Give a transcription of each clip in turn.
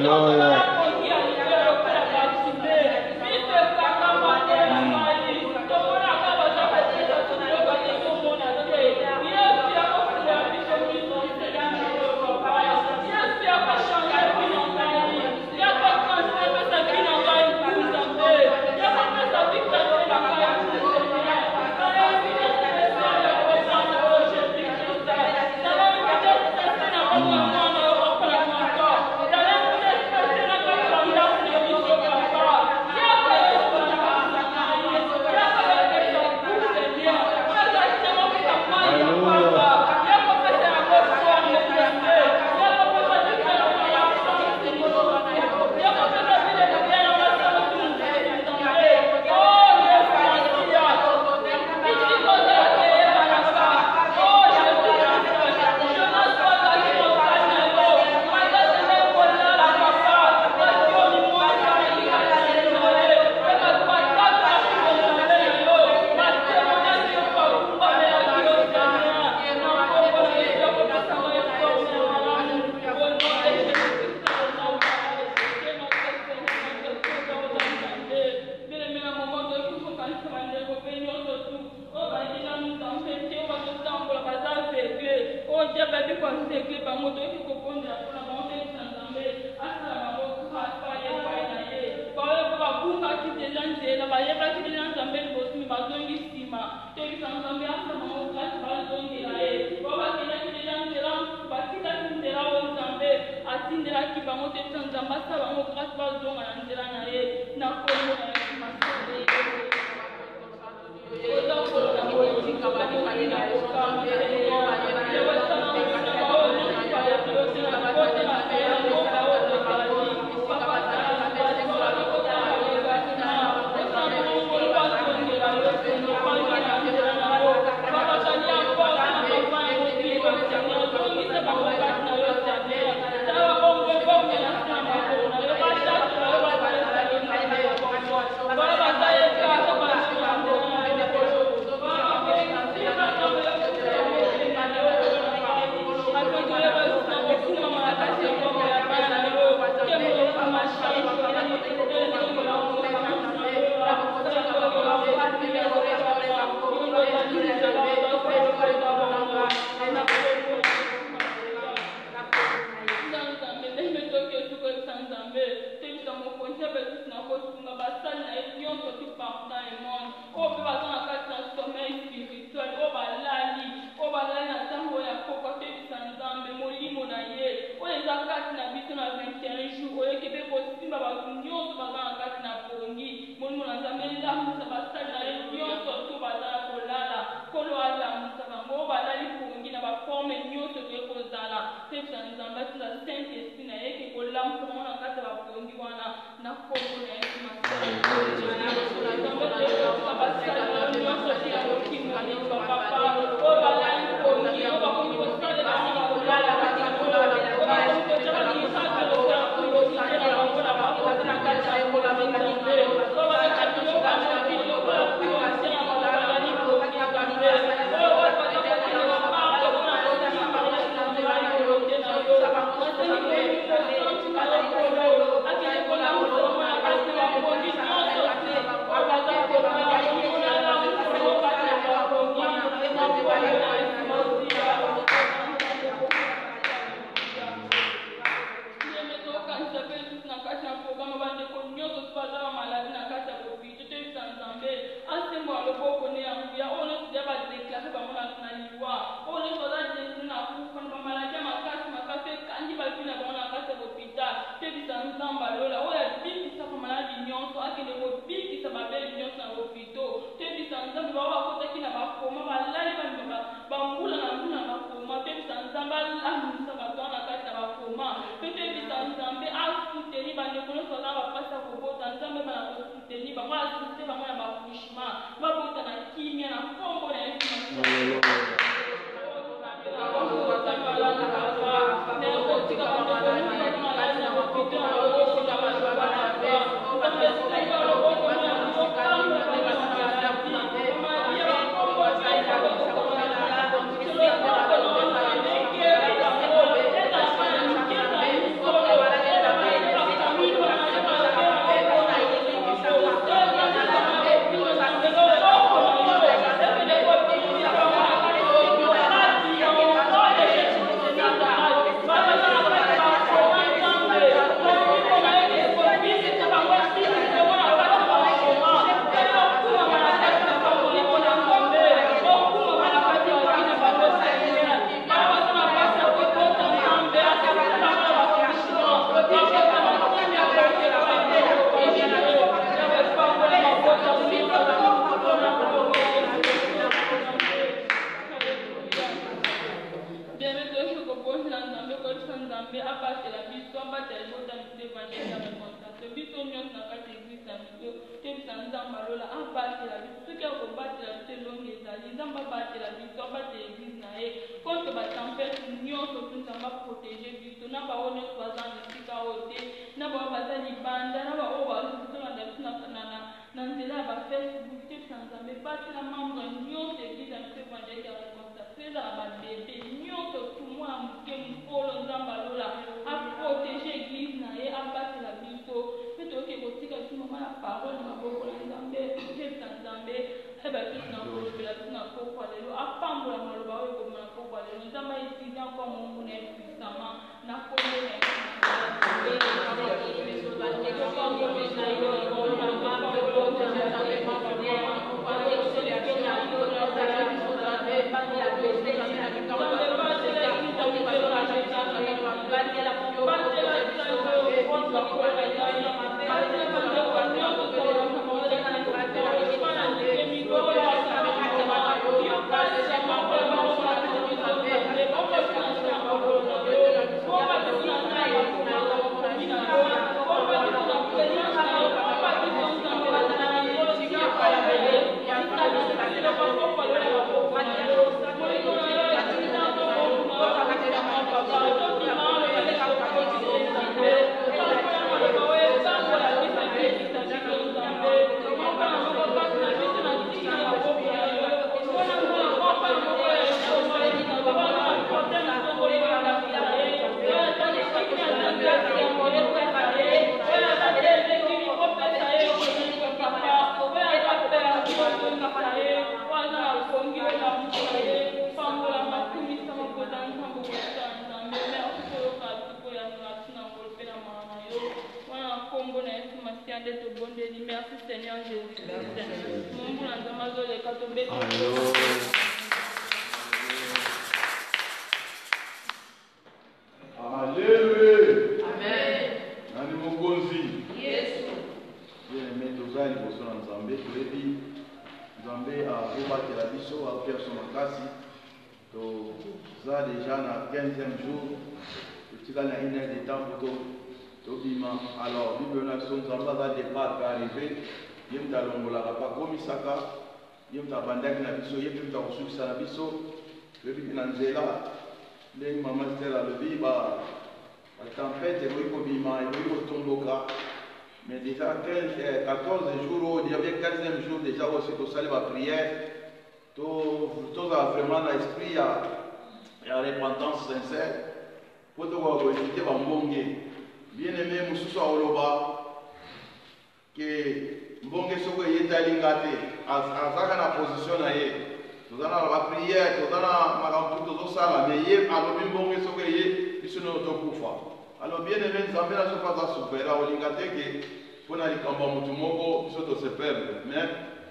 Alléluia. Nzambe abatela biso abatela bota biso évangile ya reconciliation biso nyonso na kati église na biso tebisa Nzambe alola abatela biso soki akobatela biso elongi ezali Nzambe abatela biso abatela église na ye contre batempete nyonso tu Nzambe aprotege biso na bao nyonso baza na esika oyo te na bao baza libanda na bao bazolanda biso na nzela ya bafacebook tebisa Nzambe batela membre nyonso église ya biso évangile ya reconciliation ezala babebe nyonso tu mwana moke mokolo Nzambe alola aprotege église na ye abatela biso mpe toyoki kotika biso mama na parole na maboko na Nzambe tebisa Nzambe eba biso na kolobela biso na pokwa lelo apambola maloba oyo ekoma na pokwa lelo Nzambe aitili encore mongo na ye puissamment na kombo na ye Merci Seigneur Jésus. Alléluia. Amen. Nani mokonzi. Yesu. Bien-aimé tozali boso na Nzambe toyebi Nzambe akobatela biso apia so makasi toza déjà na 15e jour totikali na 1 heure de temps poto tobima alors bible na biso Nzambe aza départ ka arrivé ye mutu alongolaka pakomisaka ye mutu abandaki na biso ye mpe mutu akosukisa na biso toyebi na nzela ndenge mama Esther alobi batempete ekoki kobima ekoki kotomboka mais déjà 14 jours déjà bien 15e jour déjà aussi tosali baprière tozala vraiment na esprit ya repentance sincère po tokoka koévite bambonge bien aimé mosusu akoloba ke mbonge soko eyetali nga te azaka na position na ye toza na baprière toza na makambo tozosala mais ye alobi mbonge soko eye biso no tokufa alors bien aimé Nzambe na soki aza souverain olinga te ke mpo na likambo ya motu moko biso tose perdre mais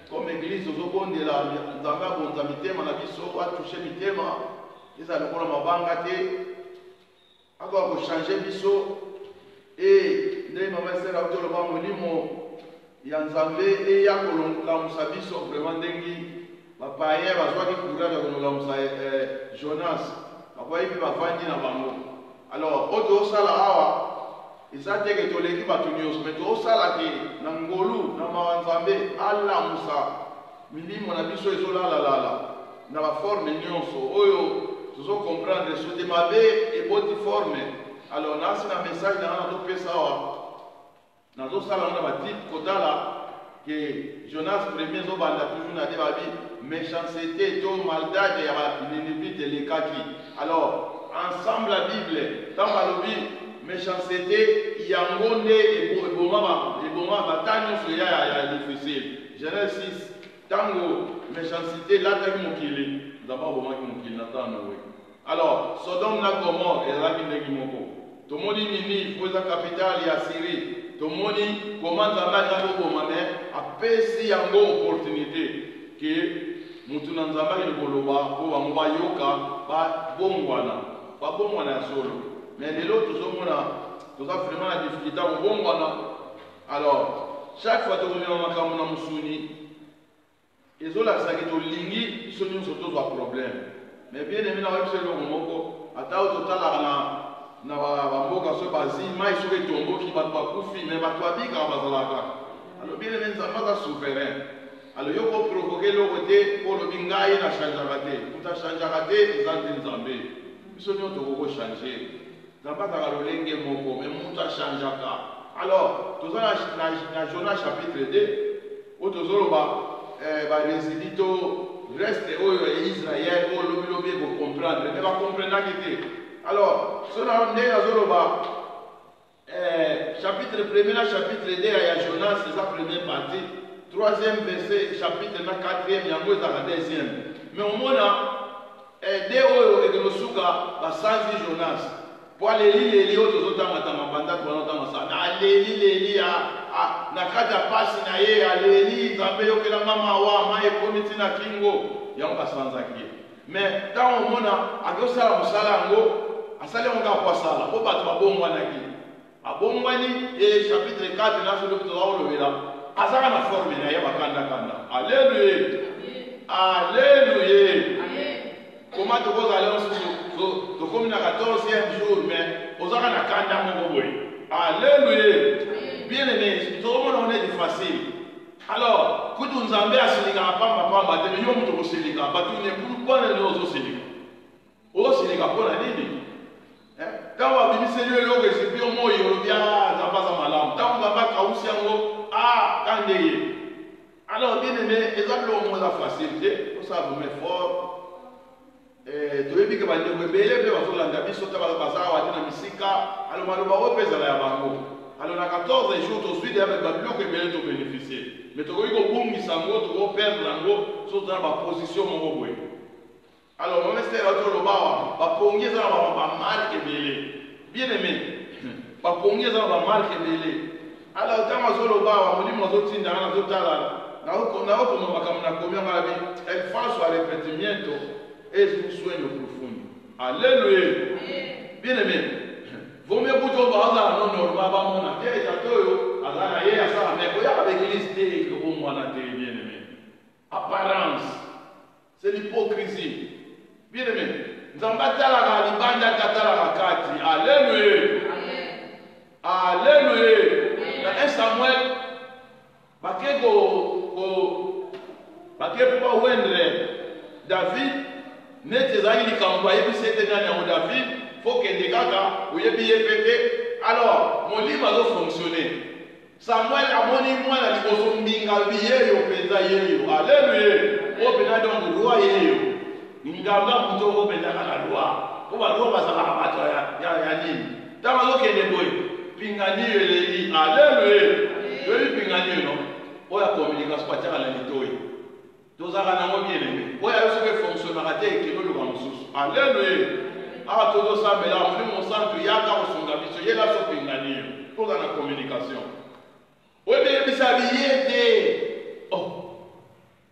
comme église tozobondela Nzambe abonza mitema na biso atushe mitema eza lokola mabanga te akoka kochange biso e ndenge mama Esther auti oloba molimo ya Nzambe eya kolamusa biso vraiment ndenge bapayen bazwaki courage ya kolamusa Jonas bakoyi mpe bafandi na bango alors oyo tozosala awa eza te ke toleki bato nyonso me tozosala ke na ngolu na mawa Nzambe alamusa milimo na biso ezolalalala na baforme nyonso oyo tozokomprendre soki mabe eboti forme alors nasi na message na nga nazopesa awa nazosala na batipe kotala ke Jonas premier ezobanda toujours na te babi méchanceté to maldade ya baninivite elekaki alors ensemble la Bible ntango alobi méchanceté yango nde eboma bata nyonso ya difficile Genèse 6 ntango méchanceté lataki mokili Nzambe abomaki mokili na ntango na we alors Sodome na Gomorre ezalaki ndenge moko tomoni Ninive po eza capitale ya Syrie tomoni koma Nzambe alingi koboma me apesi yango opportunité ke mutu na Nzambe alingi koloba po bango bayoka babongwana ya solo mais lelo tozomona toza vraiment na difficulté ya kobongwana alors chaque fois tokomema makambo na mosuni ezolakisaki tolingi biso nyonso tozwa problème mais bien aimé na biso eloko moko ata oyo totalaka na bamboka so bazima isoki etomboki bato bakufi me bato babikaka bazalaka alors bien aimé nzambe aza souverain alors yo koprovoke eloko te mpo olobi ngai nachangeaka te moto achangeaka te eza nde nzambe biso nyonso tokokochange nzambe azaka lolenge moko me moto achangeaka alors toza na Jonas chapitre 2 oyo tozoloba baresidi to reste oyo ya Israel oyo lobilobi ekocomprendre me bakomprendaki te alors so ndenge nazoloba chapitre 1er na chapitre 2 ya Jonas eza première partie 3e verset chapitre na 4e yango ezaka 2e mais omona de oyo ekelosuka basanzi Jonas po alelileli oyo tozotangatanga banda twanotangasa na alelileli na kati ya pasi na ye aleli nzambe yokelanga mawa ma ekomi ntina kingo yango basanzaki ye mais ntango omona akosala mosala yango asali yango kaka po asala po bato babongwanaki abongwani chapitre 4 nasoki tozakolobela azaka na forme na ye bakandakanda alleluye alleluye koma tokozala mosusu tokomi na 14e jour mais ozaka na kanda moko boye alleluye bien aimé tokomona on est facile alors kutu nzambe asilikaka pambapamba te me yo moto kosilika bato ne pourquoi nini ozosilika ozosilika mpona nini ntango babimiseli eloko esipi omoyi olobi nzambe aza malamu ntango nzambe akausi yango kande ye alors bien aimé eza biloko moko eza facile te osala bome fort toyebi ke bandeko ebele mpe bazolanda biso te bazala wate na misika alobaloba oyo mpe ezala ya bango alors na 14 jour tozwi deya babiloko ebele tobénéficie mais tokoki kobungisa yango tokoperdre yango so toza na baposition moko boye alors momestere atolobawa bapongi eza na bamarke ebele bien aimé bapongi eza na bamarke ebele alors ntango azolobawa molimo azotindanga nazotala naokoma makambo nakomi yango alabi el faso a repetimiento es un sueño profundo alleluya bien aimé vomi ekuti oyo bazala no normal bamona te tate oyo aza na ye asala me oyaka baeglise te ekobongwana te bien aimé apparence c'est l'hypocrisie bien aimé nzambe atalaka libanda te atalaka kati alleluya alleluya na 1 Samuel bake mpo bawendre David neti ezalaki likambo ayebisi ete nani yango David fo kende kaka oyebi ye pe te alors molimo azofonctionne Samuel amoni mwana liboso mbinga biyeyo mpenza yeyo alleluya oyo mpenza donc roi yeyo nganga moto oyo mpenzaka na roi po baroi bazalaka bato ya nini ntango azokende boye pinganiyo eleli alleluya yoyi pinganiyo no oyo akommunikation batiaka na litoi tozalaka nango bien aimé oyo ayo soki efonctionnaka te ekende oluka mosusu alleluya awa tozosambela molimo santu yaka kosunga biso yela so pinganiyo toza na communication oyo beyebisa biye te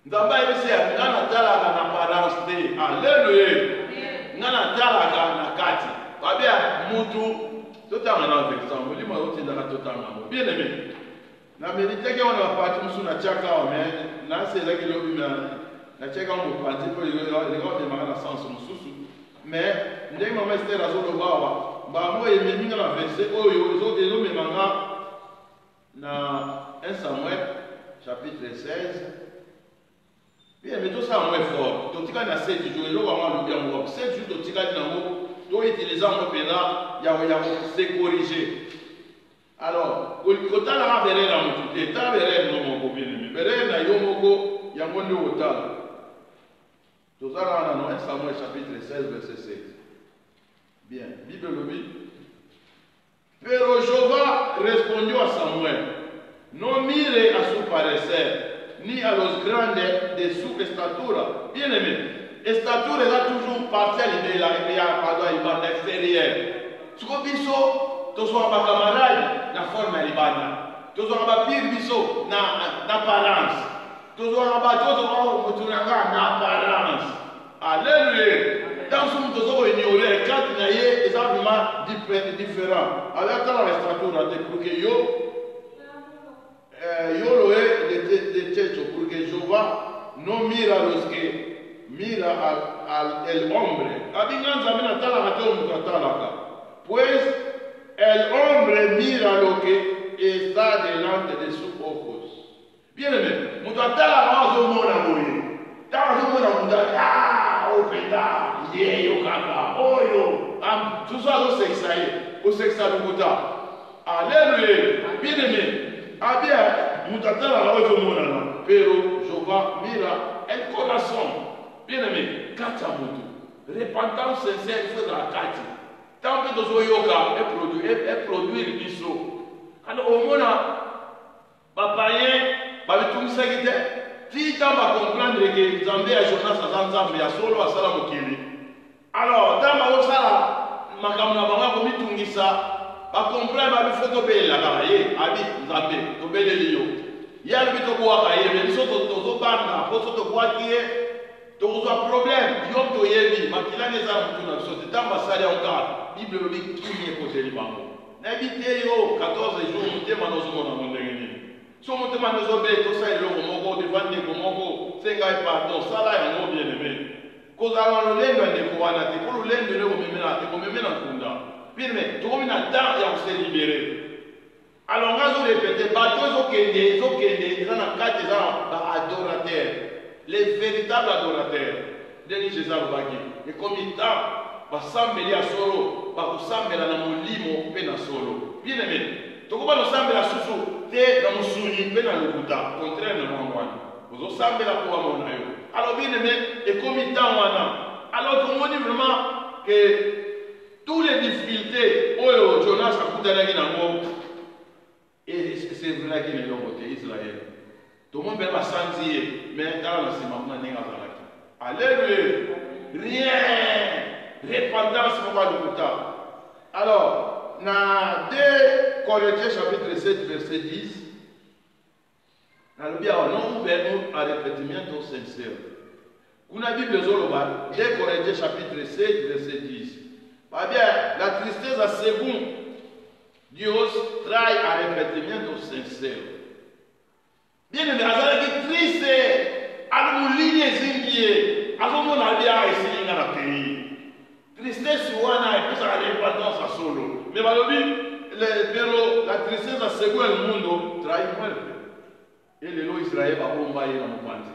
nzambe ayebisi ya nga natalaka na parence te alleluya nga natalaka na kati babia mutu totanga na vexan molimo azotindaka totanga mo bien aimé na mediteke wana bapati mosusu natiaka awa me nasi ezaki lobi natiaka ngo bopati mpo lekabemaka na sanse mosusu mais ndenge mama ester azoloba awa bango ememinga na verse oyo ezomemanga na 1 Samuel chapitre 16 bien mais tosala mo effort totikali na 7 jours eloko yango alobi yango 7 jours totikali nango toutilize yango mpenza ya kose corriger alors kotalaka berere ya motu te tala berere no moko bien-aimé berere na yo moko yango nde otala tozalaka na 1 Samuel chapitre 16 verset 7 bien bible lobi pero Jehová respondió a Samuel no mire a su parecer ni a los grandes de su estatura bien-aimé estature eza toujours partielle de la ibanda extérieure siko biso tozwaka bakamarade na forme ya libanda tozwaka bapire biso na apparence tozwaka bato tozwaka motu nanga na apparence alleluya ntango soki tozokoignore kati na ye eza vraiment différent alors tala restature te pour que yo loye de techo pour que Jehová no mira los que mira el hombre abinga nzambe natalaka te oyo moto atalaka pues el hombre mira lo que está delante de sus ojos. Bien aimé, mutatala mazo mona moye. Tazo mona mutata, openda, yeyo kaka, oyo, tout ça c'est extraé, au sexta muta. Alléluia. Bien aimé, abia mutatala mazo mona, pero Jehová mira el corazón. Bien aimé, kacha mutu. Repentance sincère, il faut de la kati. Tant que nous yoka et produire biso. Alors au moins, papayen, babitum sagite, ti tamba comprendre que Zambé a Jonas à Zambé a solo à Salamokili. Alors, tamba osala, makamna banga komitungisa, ba comprendre ba photo belle la karaye, abi Zambé, to belle liyo. Ya bito kwa kaye, mais biso to banga, poso to kwa kié. Donc, un problème, yom to yebi, makila neza mutuna biso, tamba sali encore, Bible lobi qui est côté libango. N'habitez yo 14 jours, mutema nozumo na mondengeni. So mutema nozobe to sa ilo moko devant de moko, senga pardon, sala yango bien aimé. Kozala lo lendo ande ko wana te, ko lo lendo le ko memena kunda. Bien aimé, to komina temps ya se libérer. Alors ngazo répéter, bato zo kende, na kati za ba adorateur. Les véritables adorateurs, Denis Jésus Bagi, et comme il t'a, va s'embellir à solo, va s'embellir à molimo, peine à solo. Bien aimé, tu comprends, nous s'embellir à sous, t'es dans mon souni, peine à l'outa, contraire de moi. Vous s'embellir à pour mon aïe. Alors bien aimé, et comme il t'a, alors tout le monde dit vraiment que toutes les difficultés, oh Jonas a coûté la guinée, et c'est vrai qu'il est de côté Israël. Tout le monde va sentir, mais dans le ciment, alléluia. Rien. Repentance pour le couta. Alors, dans 2 Corinthiens chapitre 7, verset 10, dans le bien, non ouvert à répétiment sincère. On a Bible Zoloba, 2 Corinthiens chapitre 7, verset 10. Bien, la tristesse à second, Dieu traite à répétiment sincère. Bien aimé, azalaki triste, alumuline zingie, azomona bia esilinga na pays. Tristesse wana et plus à l'importance à solo. Mais balobi, pero la tristesse à second le monde trahit mal. Et le lo Israël va bombayer na mopanzi.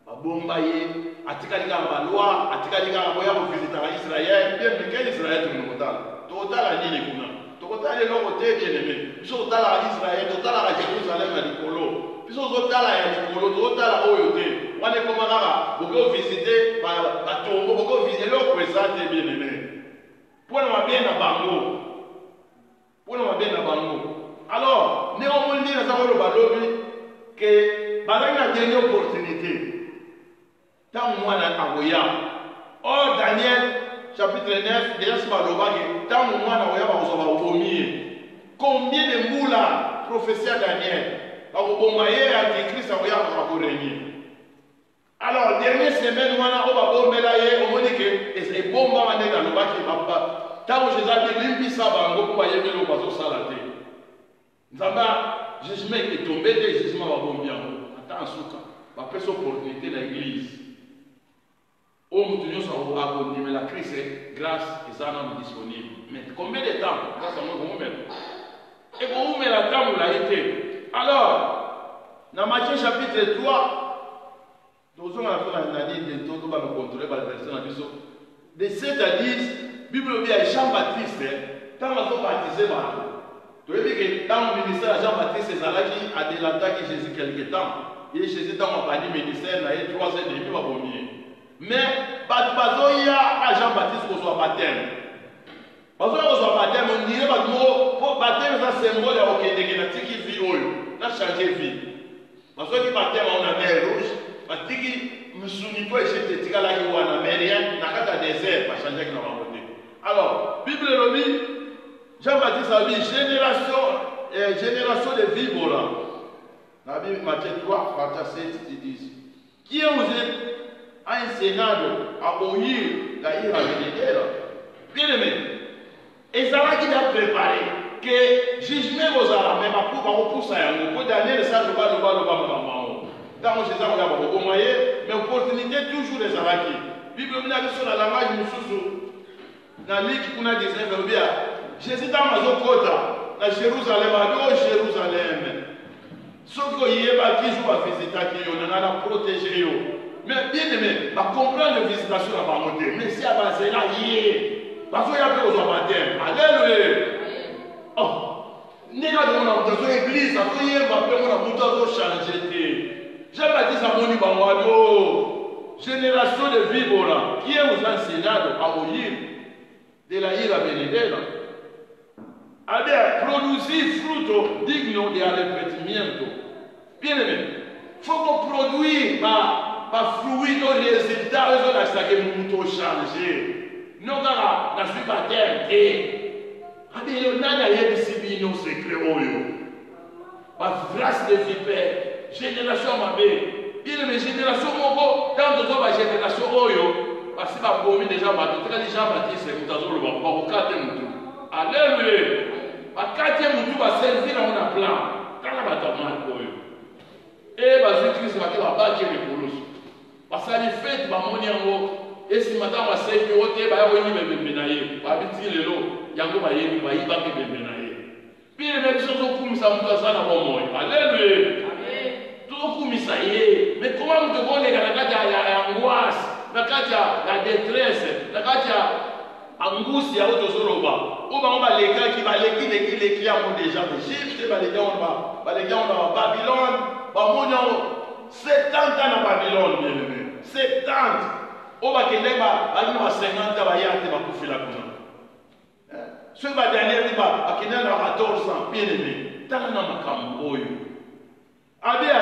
Va bombayer, atikali ka loi, atikali ka boya ko visiter Israël, bien mais quel Israël tout le total. Total a nini kuna. Total le lo côté bien aimé. Total à Israël, total à Jérusalem à Nicolo. Biso zotala ya likolo zotala oyo te wane koma kaka boko visiter batombo boko visiter eloko eza te bien aimé mpona mabe na bango alors nde omoni nde naza koloba lobi ke bazali na dernier opportunité ntango mwana akoya or Daniel chapitre 9 deja si balobaki ntango mwana akoya bakozwa bakomi ye combien de mbula prophétie ya Daniel. Alors, dernière semaine, on va bomber là, on va dire que c'est bon, on va dire que papa. Tant que j'ai dit, limpi ça, on va y aller au bateau salaté. Nzamba, jugement est tombé, le jugement va bomber. Attends, souka, va faire son opportunité dans l'église. On va tenir son abonné, mais la crise est grâce et ça non disponible. Mais combien de temps? Grâce à moi, comment mettre? Et comment mettre la temps où l'a été? Alors, dans Matthieu chapitre 3, nous avons dit de tout le monde contrôler par les personnes. De 7 à 10, la Bible dit à Jean-Baptiste, quand on a baptisé, tu veux dire que dans le ministère de Jean-Baptiste, c'est là qui a délaté Jésus quelque temps. Et Jésus, dans le ministère, il y a 3 ans et demi, il va venir. Mais, il y a Jean-Baptiste qui soit baptême. Parce que le baptême, on dirait que le baptême est un symbole de qui vit on a changé de vie. Parce que le baptême, on a mer rouge, parce que nous sommes pas ici, on a mer rien, on a un désert, pour changer de la beauté. Alors, Bible le dit, Jean-Baptiste a dit, génération de vivres. Dans la Bible, Matthieu 3, verset 7, il dit, qui a osé un Sénat à ouvrir la ira vénéraire? Bien aimé. Et ça va qu'il a préparé que jugement aux arabes, même pour ça, pour Daniel, ça, je vais le voir. Dans mon Jésus, on va mais opportunité toujours les arabes. Bible, on a vu sur la langage, nous sous. Dans l'île qui a 19, Jésus dans Mazokota, à Jérusalem, à Jérusalem. Ce que y a qui joue à visiter, on a la protéger. Mais bien aimé, va comprendre la visitation à Bamonté. Mais si à Basela, y est. Parce qu'il y a peu aux baptêmes. Alléluia. Oh. N'est pas dans l'église, à tout y est, va faire mon amour changer. J'ai pas dit ça, mon Ibangwado. Génération de vivants qui est aux enseignants à Oyer, de la ira Benedella. Allez, produire fruto digno de arrepentimiento. Bien aimé, il faut qu'on produise par fruit nos résultats, ils ont acheté que nous changer. Non, car la suite baptême et. Allez, on a d'ailleurs ici nos secrets. Par grâce de vipère, génération mabé. Bien aimé, génération moko, dans notre génération oyo, parce que ma promis déjà battu, très déjà battu, c'est que nous avons le bon, au 4e moutou. Alléluia. Au 4e moutou va servir à un plan. Quand la bataille oyo. Et Jésus-Christ va dire, va battre les polos. Parce que les fêtes, va monter en haut. Et si madame va se faire, ok, va y avoir une bénaye. Va dire le lot, yango va y avoir une bénaye. Puis les mêmes choses au coup, ça me doit ça dans mon monde. Alléluia. Mais comment nous devons les gars, la angoisse, la détresse, la angustie à autre soloba. Où on va les gars qui va les clients déjà d'Égypte, les gars on va Babylone, 70 ans à Babylone, bien aimé. 70. On va qu'il y a 50 ans à Yate, va pour faire la commande. Ce dernier, il va 14 ans, bien aimé. Tant qu'on a ma camboyo. Ah bien,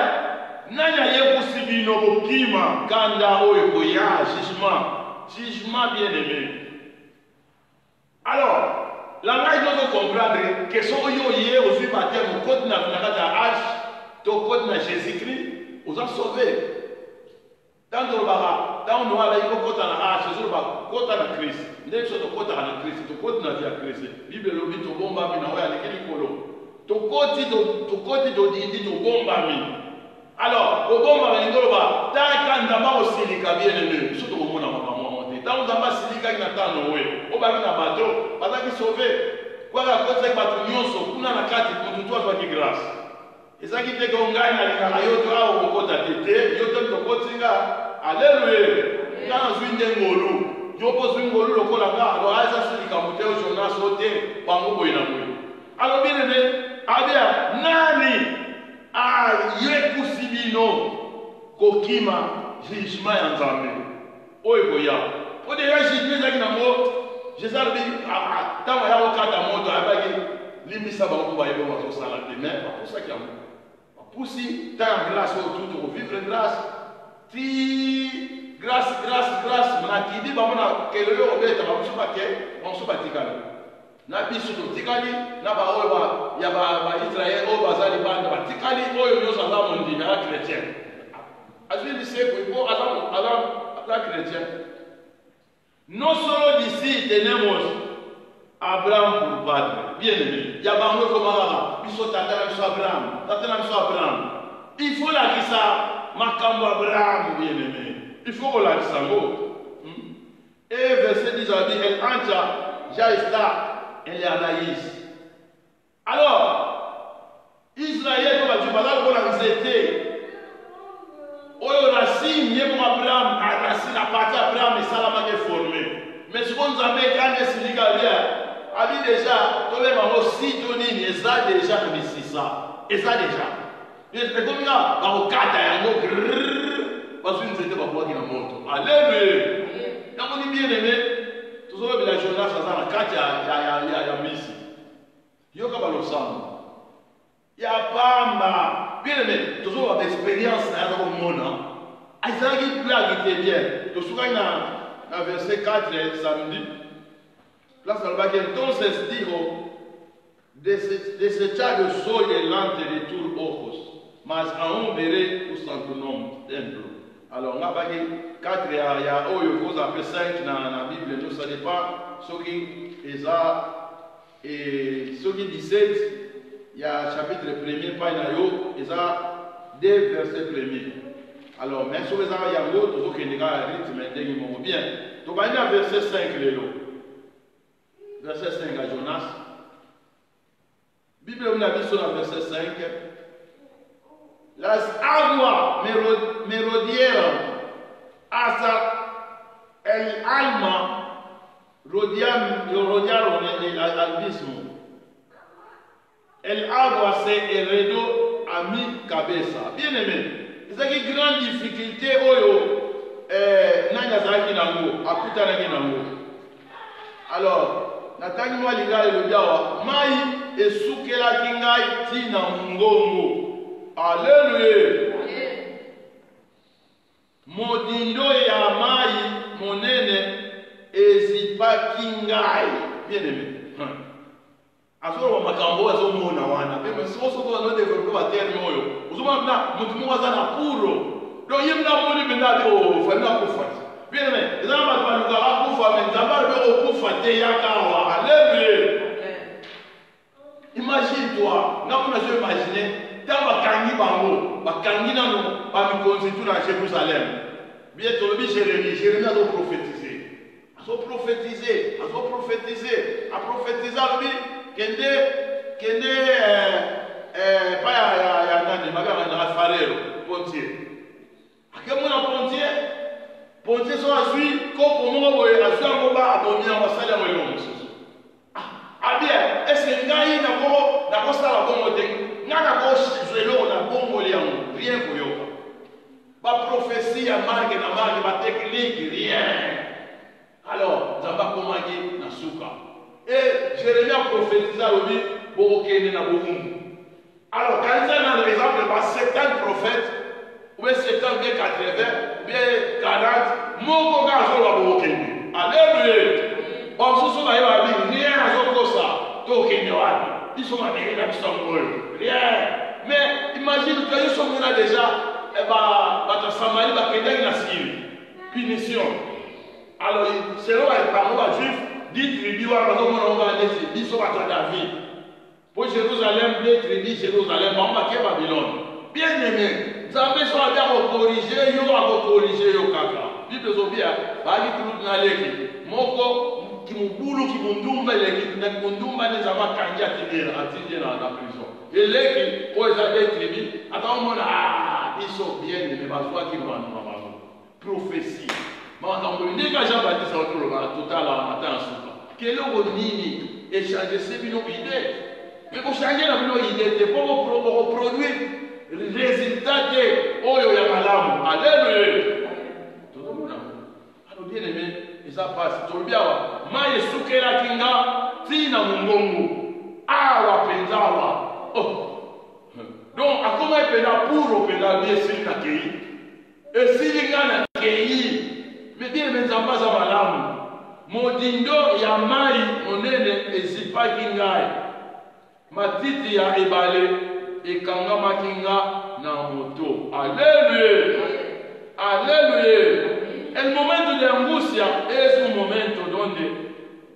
nanya yebusi bino bokima kanda oyo koya jugement bien aimé. Alors, la maille doit comprendre que son yo yé aussi baptême au côté na H, to côté na Jésus-Christ, vous a sauvé. Dans le bara, dans le noir, il faut côté na H, sur le côté na Christ. N'est pas au côté na Christ, to côté na via Christ. Bible le dit to bomba bina oya lekeli kolo. To côté dit to bomba mi. Alors, au bomba mi ngoloba, ta kanda ma osilika bien aimé, surtout au mona makamwa monté. Dans leamba silika qui n'attend noé, au bami na bateau, parce qu'il sauvé. Quoi la cause c'est que bateau nyonso, kuna na kati pour toi soit qui grâce. Et ça qui fait qu'on gagne na yoto a au kota tete, yoto to kotinga, alléluia. Dans une ngolu, yo pose ngolu lokola nga, alors asa silika monté au journal sauté, bango boyina boy. Alors bien aimé, Abia, nani a yekusibino kokima jugement ya nzambe oyo koya o de ya jugement ezaki nango jésus alobi ntango ya kokata moto ayebaki limbisa bango bayeba bazosala te mais bapusaki yango bapusi ntango ya grâce oyo tutu kovivre grâce ti grâce nakidi bango na kelelo oyo obeta bamosu bake bamosu batikala na biso totikali na baoyo ya baisrael oyo baza libanda batikali oyo nyonso aza mondimi aza chrétien azwi liseko ipo aza chrétien. Non solo d'ici tenemos Abraham pour padre, bien aimé. Ya bango komaka biso tata na biso Abraham, tata na biso Abraham. Il faut la kisa makambo Abraham, bien aimé. Il faut la kisa ngo. Et verset 10 a dit el ancha ya está. Elle est Anaïs. Alors, Israël, comme tu parles, on a visité. Oyo racine, yé mon Abraham, à racine, à partir d'Abraham, et Salama est formé. Mais ce qu'on a fait, quand il s'est dit, a dit déjà, tous les mamans, si Tony, et ça déjà, mais c'est ça. Et ça déjà. Et c'est comme ça, dans le cadre, il y a un mot, parce que nous étions pas pour dire un mot. Alléluia. Quand on dit bien aimé, tout ça, la Jonas, ça a quatre, il y a Messi. Il y a Kabalosam. Il y a Pamba. Bien aimé, tout ça, l'expérience dans le monde. Isaac, il plaît, bien. Tout ça, il y a verset 4, samedi. Place al baguette. Entonces dijo, desechad el sol delante de tus ojos, mas aún veré tu santo templo. Alors, on a bagé 4, il y a vous appelez 5 dans la Bible, nous ça dépend. Ceux qui et ceux qui 17, il y a chapitre 1er, pas il y a 2 versets 1er. Alors, même si vous avez un autre, vous avez un rythme, bien. Donc, il y a verset 5, verset 5 à Jonas. Bible on a vu sur le verset 5. Las aguas merodearon hasta el alma, rodearon el abismo. El agua se heredó a mi cabeza. Bien aimé, c'est une grande difficulté. Alors, natangi mwa lingala lobiawa, mai esukela kingai tina mungongo. Alléluia. Modindo ya mai monene ezipa kingai. Bien aimé. Azoro makambo azomona wana. Pema soso ko no developer ba terme oyo. Uzuma na mutu mwaza na puro. Donc il y a un peu de famille kufa. Bien aimé, les gens vont nous avoir kufa, mais d'abord le kufa te yakawa. Alléluia. Imagine-toi, n'a pas je imaginer, tant bakangi bango, bakangi nano, ba mi constitue dans Jérusalem. Bientôt le Jérémie a prophétisé. A prophétisé, lui kende pas ya nani magana na farero, pontier. Akemona pontier so asui ko komo boye asua ngoba abomia wasala wele omususu. Abia ese ngai na ko sala bongo te ngaka ko zwelo na bongo le yango rien koyoka. Ba prophétie ya marque ba technique rien. Alors zamba komaki na suka. Et Jérémie a prophétisé lui pour qu'il na boum. Alors quand ça dans l'exemple de 70 prophètes ou bien 70 bien 80 bien 40 moko ga zo la bokende. Alléluia. On se souvient il va dire rien à zo ça. To kende wa. Ils sont arrivés là ils sont morts. Rien. Mais imagine que ils sont là déjà ta Samarie va kende na Syrie. Punition. Alors selon les paroles juifs 10 tribus on va laisser 10 sont à David. Pour Jérusalem, 2 tribus Jérusalem, on va quitter Babylone. Bien aimé, Zambé soit bien corrigé, yo a corrigé yo kaka. Bible zobia, bali tout na leki. Moko kimubulu kibundumba leki na kibundumba ne zama kangia atindera na prison. Et leki pour les 2 tribus, attends mon ils sont bien aimés, bazwa ki mwana mabazo. Prophétie. Makambo ndika Jean-Baptiste autour total matin suka. Keloko nini échanger ces bino idées. Mais pour changer la bino idée pour reproduire résultat de oyo ya malamu. Alléluia. Tout le monde. Alors bien aimé, et ça passe. Tolbiawa, maye sukela kinga tina mungongo. Awa penzawa. Oh. Donc à comment pena pour pena bien sina kei. Et si ngana kei mais bien mes enfants za malamu. Modindo ya mai monene ezipaki ngai. Matiti ya ebale ekangama kinga na moto. Alléluia. Alléluia. El momento de angustia es un momento donde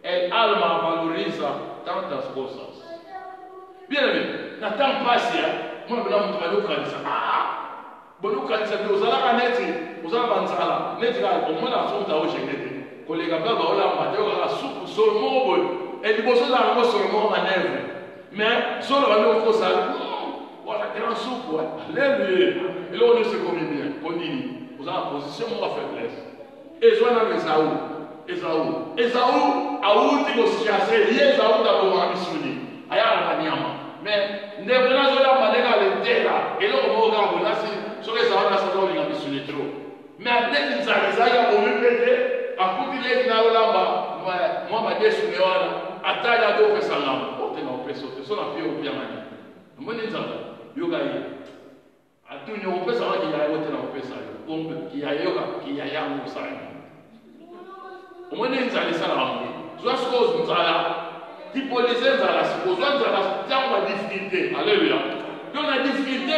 el alma valoriza tantas cosas. Bien aimé, na temps pasia, moi bla mutalo kanisa. Bonu kanisa bi uzala neti, uzala banzala, neti ga omona sonta o jengete. Kolega baba ola mateo ga supu so mobo, e di boso za ngo so mo manevre. Mais solo va no kosa. Voilà, grand supu. Alléluia. Et là on ne se connaît bien. On dit, vous avez en position de faiblesse. Et je vais Esaú. Esaú, a última se chasser, e Esaú da boa misuni. Aí a nyama. Mais ne bena zola malega lentera, et là on va voir là si sur Esaú na sazo linga misuni trop. Mais à dès qu'ils arrivent à me péter, à coup de l'aide na olamba, moi ma desu newana, atala do pesangam. Oh te na peso, te sona pio pia mani. Mboni nzala, yoga yi. Atunyo upesa waji ya wote na upesa yo. Kumbe kiyayoka kiyayangu sana. Umwene nzali sana wangu. Zwa sikozu nzala. Tipolize nzala sikozu nzala tiangwa difficulté. Alléluia. Donc la difficulté,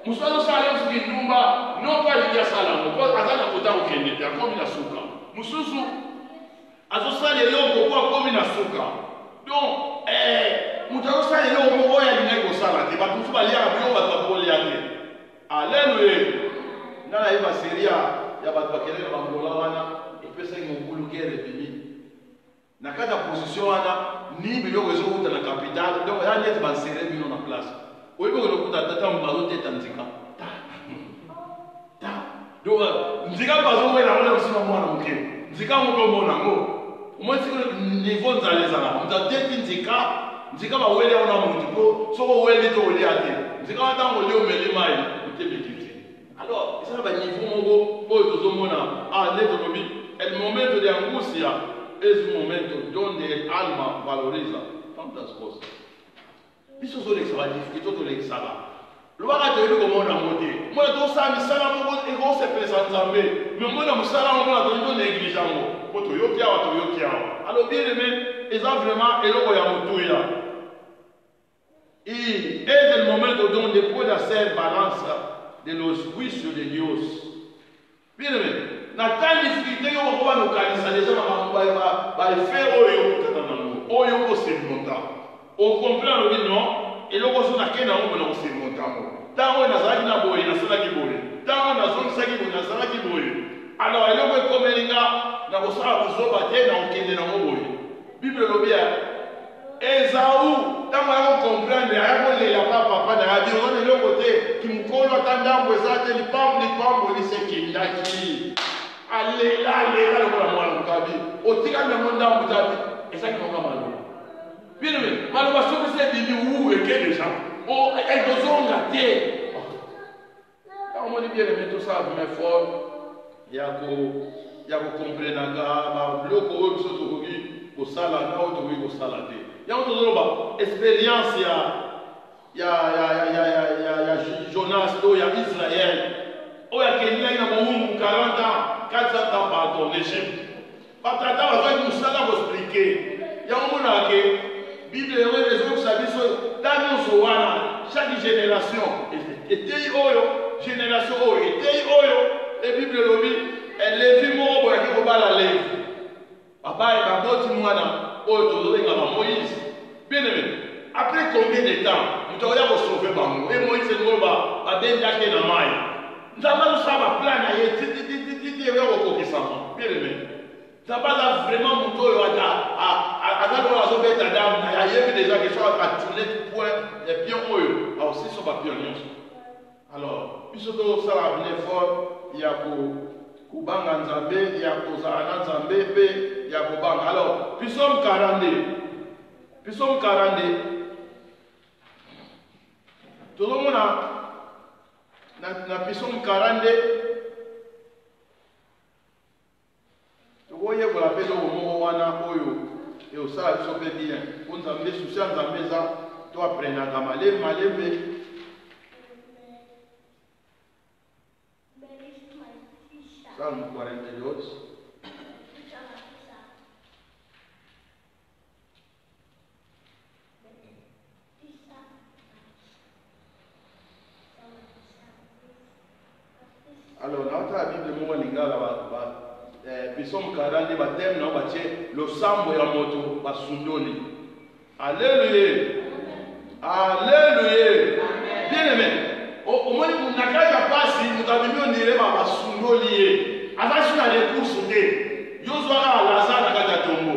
muswazo sala msikindumba, nopa liya sala. Kwa azana kota ukende, ya komi na suka. Mususu, azo sala yongo kwa komi na suka. Donc, mutazo sala yongo kwa ya linego sala. Te batufuba liya biyo batapoli yake. Alléluia. Nana iba seria ya batu bakelele bangola wana epesa ngukulu kere bibi. Na kata position wana ni biloko ezokuta na capitale donc ya neti basere bino na place oyebi kolokuta tata bazoteta nzika donc nzika bazowela wana osima mwana moke nzika moko omona yango omwesi niveau nzala ezala moto ateti nzika baweli wana motu mpo soki oweli to olia te nzika wana ntango olia omeli mai otebiki te alors ezala baniveau moko oyo tozomona nde tolobi el momento de angustia es un momento donde el alma valoriza tantas cosas. Biso zolekisa badifikulte tolekisaka lobaka toyebi komona ngo te mona tosala misala moko ekosepelisa nzambe me mona mosala ngo mona toyi tonéglige yango mpo toyoki awa alors bien aimé eza vraiment eloko ya motuya y es el momento donde puede hacer balance de los juicios de Dios. Bien aimé na tant difficulté yo ko bana okanisa déjà makambo baefe oyo okutana nango oyo okosurmonta okomprendre lobi non eloko so nakende yango mpona kosurmonta yango ntango oyo nazalaki na boye nasalaki boye ntango nazongisaki boye nazalaki boye alors eloko ekomelinga na kosala kozoba te na kokende nango boye bible elobi ya ezau ntango ya kokomprendre aya kolela pa papa na ya biozana eloko te kimokolo ata ndambo eza te lipambo lisekendaki alela lokola mwana mokabi otikami yango ndambo tabi ezaki monga maloba bien aimé maloba soki se ebimi eke deja ekozonga te omoni bien aimé tosala vraiment fort ya kokomprenaka babiloko oyo biso tokoki kosala na oyo tokoki kosala te yango tozoloba expérience ya Jonas to ya Israël oyo akendilaki na mowumbu 40 ans 400 ans pardon l'Égypte batata bazwaki mosala koexplike yango monaka ke bible yango ezokisa biso ta nyonso wana chaque génération eteyi oyo génération oyo eteyi oyo ebible elobi elevi moko boyaki kobala levi babaye baboti mwana oyo tozobengaka Moïse bien aimé après combien de temps moto akoya kosauve bango e Moïse ngo babendaki na mai nzambe azosala baplan na ye titi eya kokokisama bien aimé nzambe aza vraiment moto oyo aza lokola azobeta dame na ayebi déjà ke so atourne point bien oyo aosi so bapio nyonso alors biso tosala bine fort ya kobanga nzambe ya kozala na nzambe mpe ya kobanga alors Psaume 42 tozomona na Psaume 42 tokoyekola mpe eloko moko wana oyo eosala biso mpe bien po nzambe susi ya nzambe eza to aprenaka malembe Salme 42 alors na la Bible moko lingala Psaume 40 bateme na batie losambo ya moto basundoli alléluia bien aimé omoni nakaka pasi mutabimi onire basundoli ye azali na recourse te yozwaka Lazare na kati ya tombo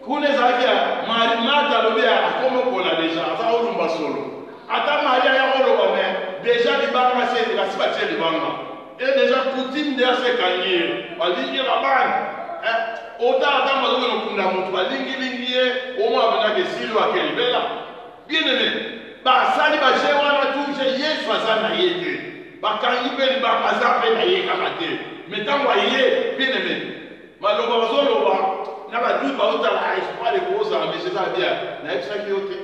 kuna ezalaki ya Martha alobi akomokola deja aza olumba solo ata Maria ya koloba me deja libanga se kasi batie libanga et déjà coutume de se kanye balingi rabani ota ata mazobe nokunda moto balingi ye omo abena ke silo akelibela bien aimé basali baje wana tuje Yesu aza na ye te bakangi mpe libanga aza mpe na ye kaka te mais ntango aye bien aimé maloba bazoloba na baduti baotala espoir ekozala mais eza bien nayebisaki yo te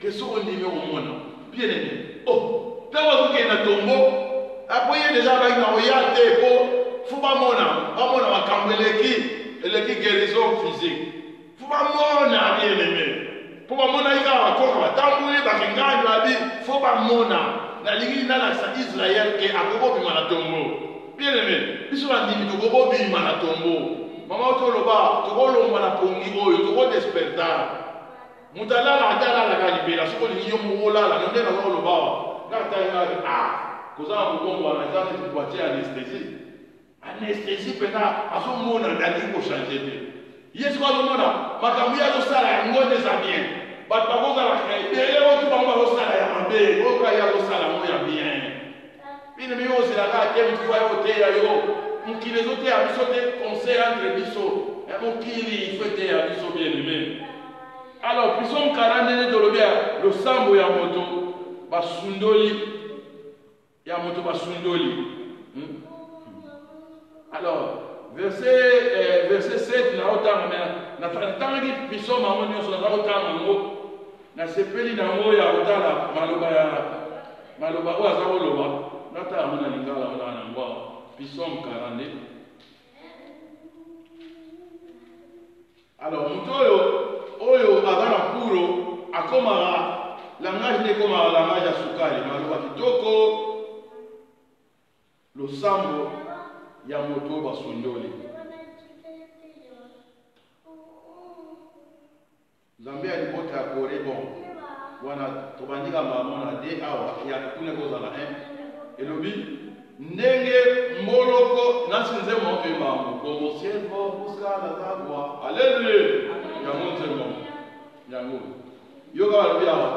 ke soko ndimi omona bien aimé ntango azokende na tombo après il déjà avec na oya te po faut pas mona makambo eleki guérison physique faut pas mona bien aimé faut pas mona ika bakoka batambuli bakingani babi faut pas mona na lingi na sa Israël ke akoko bima na tombo bien aimé biso na ndimi tokoko bima na tombo mama otoloba tokolomba na pongi oyo toko despertar mutalala atala la libera soko lingi yo molala nde na koloba na tanga kozala kokombo wana eza neti boitie anesthésie pena azomona ndaki kochange te Yesu azomona makambo ya zosala yango nde eza bien bato bakozalaka ebele oyo bango bazosala ya mabe oyoka ye azosala ngo ya bien bino biyo ozelaka te motu ayo oteya yo mokili ezoteya biso te conseil entre biso mokili ifo eteya biso bien aimé. Alors psaume 40 ndenge tolobi ya losambo ya moto basundoli Alors verset 7 na otanga na tangi psaume yango nyonso naza kotanga yango nasepeli nango ya kotala maloba oyo aza koloba natala yango na lingala olaa nango psaume 40. Alors moto oyo aza na kuro akomaka langage nde ekomaka langage ya sukali maloba kitoko losambo ya moto oyo basundoli. Nzambe ya libota ya kore bon wana tobandika mamona de awa ya kuna kozala elobi ndenge mboloko nasinze mopemba mokomo siervo buskala zagwa alleluya yango nzembo yango yoka balobi awa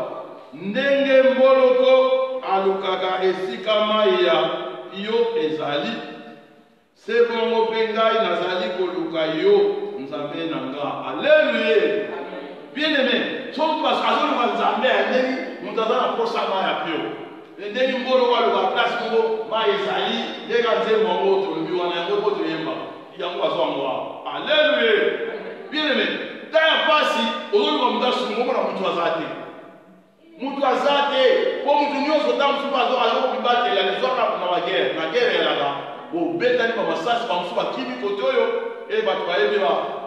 ndenge mboloko alukaka esika mai ya yo ezali se bongo mpe ngai nazali koluka yo nzambe na nga alleluya. Bien aimé, soki azoluka nzambe ya ndenge moto aza na posa mai ya pio ndenge mboloko aluka place moko mai ezali ndenge nzembo yango tolobi wana yango po toyemba yango azwango awa alleluya. Bien aimé, ta ya pasi ozoluka moto asungo mpona moto aza te moto aza te mpo moto nyonso ta mosusu azokobibatela lezwaka na bagere elaka bobetani bamasasi bamosusu bakimi kote oyo bato bayebi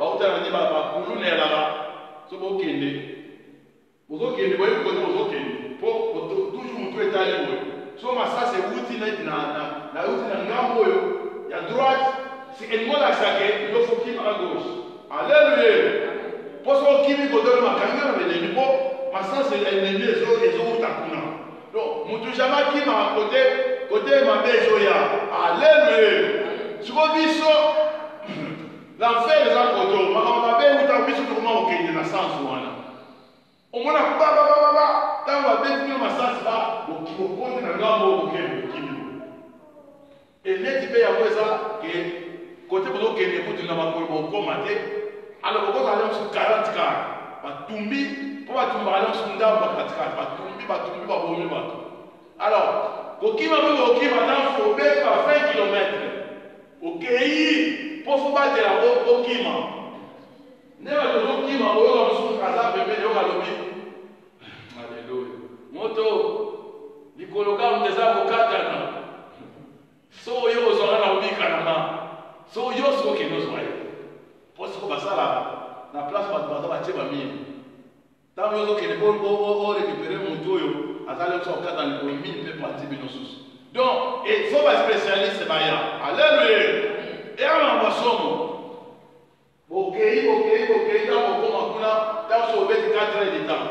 bautana nde bakulu na elaka so bokende ozokende boyebi kote ozokende mpo toujours moto etali boye so masasi euti na ngambo oyo ya droite elingo lakisake yofokima na gauche alleluya mpo so okimi kote oyo makangi na belemi mpo masasi elemi ezouta kuna donc moto jamai akimaka kote mabe ezoya alleluya. Siko biso l'enfer eza koto makambo mabe euta biso tokoma kokende na sansu wana omona babababa ntango babeti bino masasi bokonde na ngambo oyo bokende bokimi eneti mpe yango eza ke kote bozokende kutu na makolo bokoma te alo bokozala mosu 40 kar batumbi mpo batumbaka nyonso ndambo ya 40 batumbi babomi bato. Alors kokima mpe kokima ntango obeka 20 km okei mpo fo batela okima nde bato ozokima oyoka mosusu aza pembeni oyoka lobi alleluya moto likolo kambo eza kokatana so oyo ozwaka na obikanaka so yo sokokende ozwa ye mpo siko basala na place bato baza batie bamini ntango yo ozokende mpo orécupere moto oyo azali oso okata likolo mini mpe pati bino susu donc fo baspécialiste baya alleluya eyama basomo okei ntango okoma kuna ntango so obeti 4 heures de temps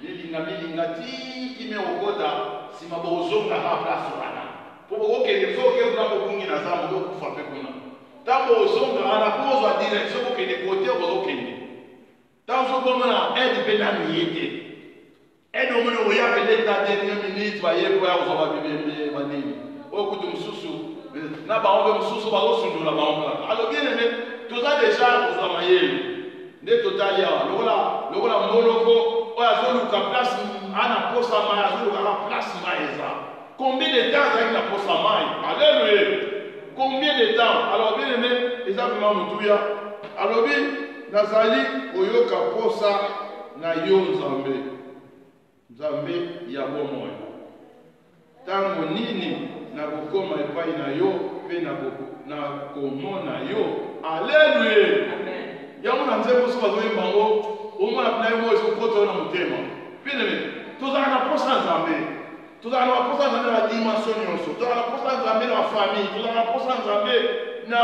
milinga tiki me okota nsima bozongaka place wana mpo bokokende so oke kuna bobungi na zambo okokufa mpe kuna ntango ozongaka na mpo ozwa direction bokende kote ozokende ntango sokomona aide mpe nanu ye te aide omoni oya pele ta dernier minute bayebi oya kozwa babibembe banini oyo kutu mosusu na bango mpe mosusu bazosundula bango kaka alo bien aimé toza deja kozwa mayele nde totali awa lokola moloko oyo azoluka place ana posa mai azolukaka place mai eza combien de temps azalaki na posa mai alleluya combien de temps alors bien aimé eza vraimen motuya alobi nazali koyoka posa na yo nzambe ya bomoi ntango nini nakokoma epai na yo mpe nakomona yo alleluya. Yango na nzembo so bazoyemba ngo omona mpena yo mo ezokota na motema bien-aimé tozalaka na posa nzambe tozalaka na baposa nzambe na dimension nyonso tozalaka na posa nzambe na bafamille tozalaka na posa nzambe na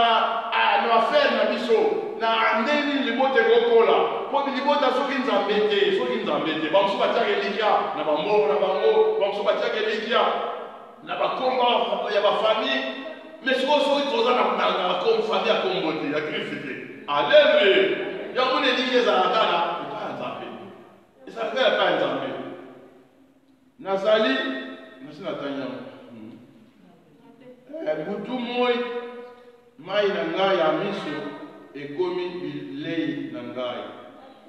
affaire na biso na ndenge libota ekokola mpo libota soki nzambe te bamosusu batiaka elikya na bambongo na bango bamosusu batiaka elikya na bakomba ya bafamille mais soki toza na famille ya kombo te ya kristu te Alléluia. Il y a des gens qui sont pas en Zambie. Ils sont pas en Zambie. Nazali, je suis Natanya. Butu moi, mai na ngai ya miso ekomi bilei na ngai.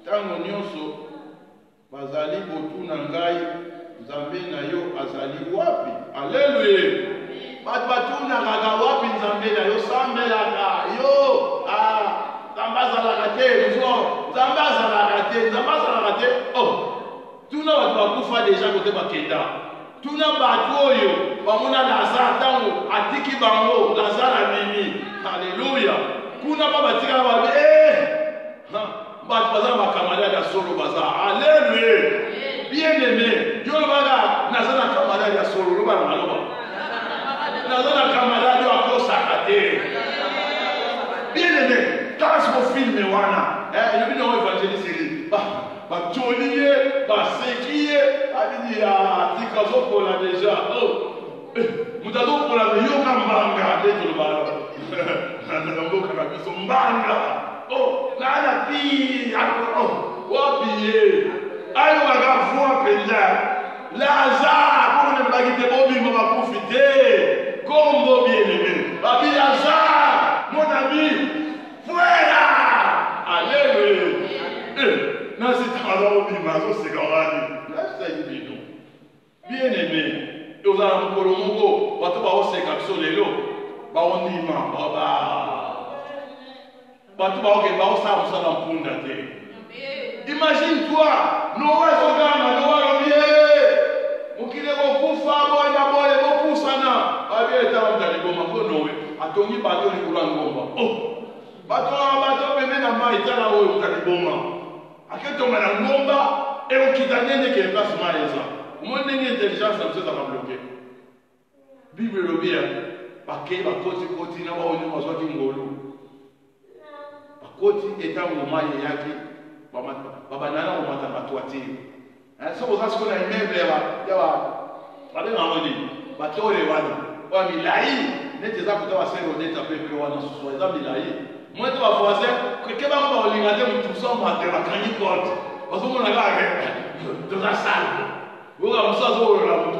Tango nyonso bazali botu na ngai, Nzambe na yo azali wapi? Alléluia. Batu na gaga wapi Nzambe na yo sambelaka yo zambazalaka te zambazalaka te. Oh, tuna watu bakufa deja kote bakenda. Tuna batu oyo bamona Lazare tango atiki bango Lazare amemi. Alléluia. Kuna babatika babi batu baza bakamarade ya solo baza. Alléluia. Bien aimé, Dieu va nazana camarade ya solo ba maloba. Nazana camarade ya kosa kate. Bien aimé, quand ce film wana, il y a une évangéliste ba tolier, ba sekier, ali ya tikazo kola déjà. Oh, mutalo kola yo kambanga de tulbala. Ndango kana biso mbanga. Oh, nana pi, oh, wapi ayo bakavuwa penza Lazare pour ne pas quitter Bobby on va profiter comme Bobby aimé Babi Lazare mon ami fuera alléluia nasi tala Bobby mazo sekarani nasi yibino bien aimé ozala mukolo moko bato baoseka biso lelo baondima bato baokende baosala mosala mpunda te. Imagine-toi, Noé Sogama, Noé Robier, Mukile Bokufa, Boy Naboy, Bokufana, Abie Tam Taliboma, Noé, Atoni Bato Nikulangoma. Oh, Bato Pemena Maitana Oyo Taliboma. Aketonga na ngomba, et au Kitanene qui est place Maïsa. Mon intelligence, ça va bloquer. Bible Robia, Baké, Bakoti, na Baoni, Mazwaki Ngolo. Bakoti est un moment yaki. Baba nana umata batwati so uzasko na imeble wale ngawoni batore wa milai nete za kutawa sero neta pepe wana so za milai mwetu wa voisin keba ngaba olingate mtu soma te bakanyi kote basomo na gage doza sana woga msazo wala mtu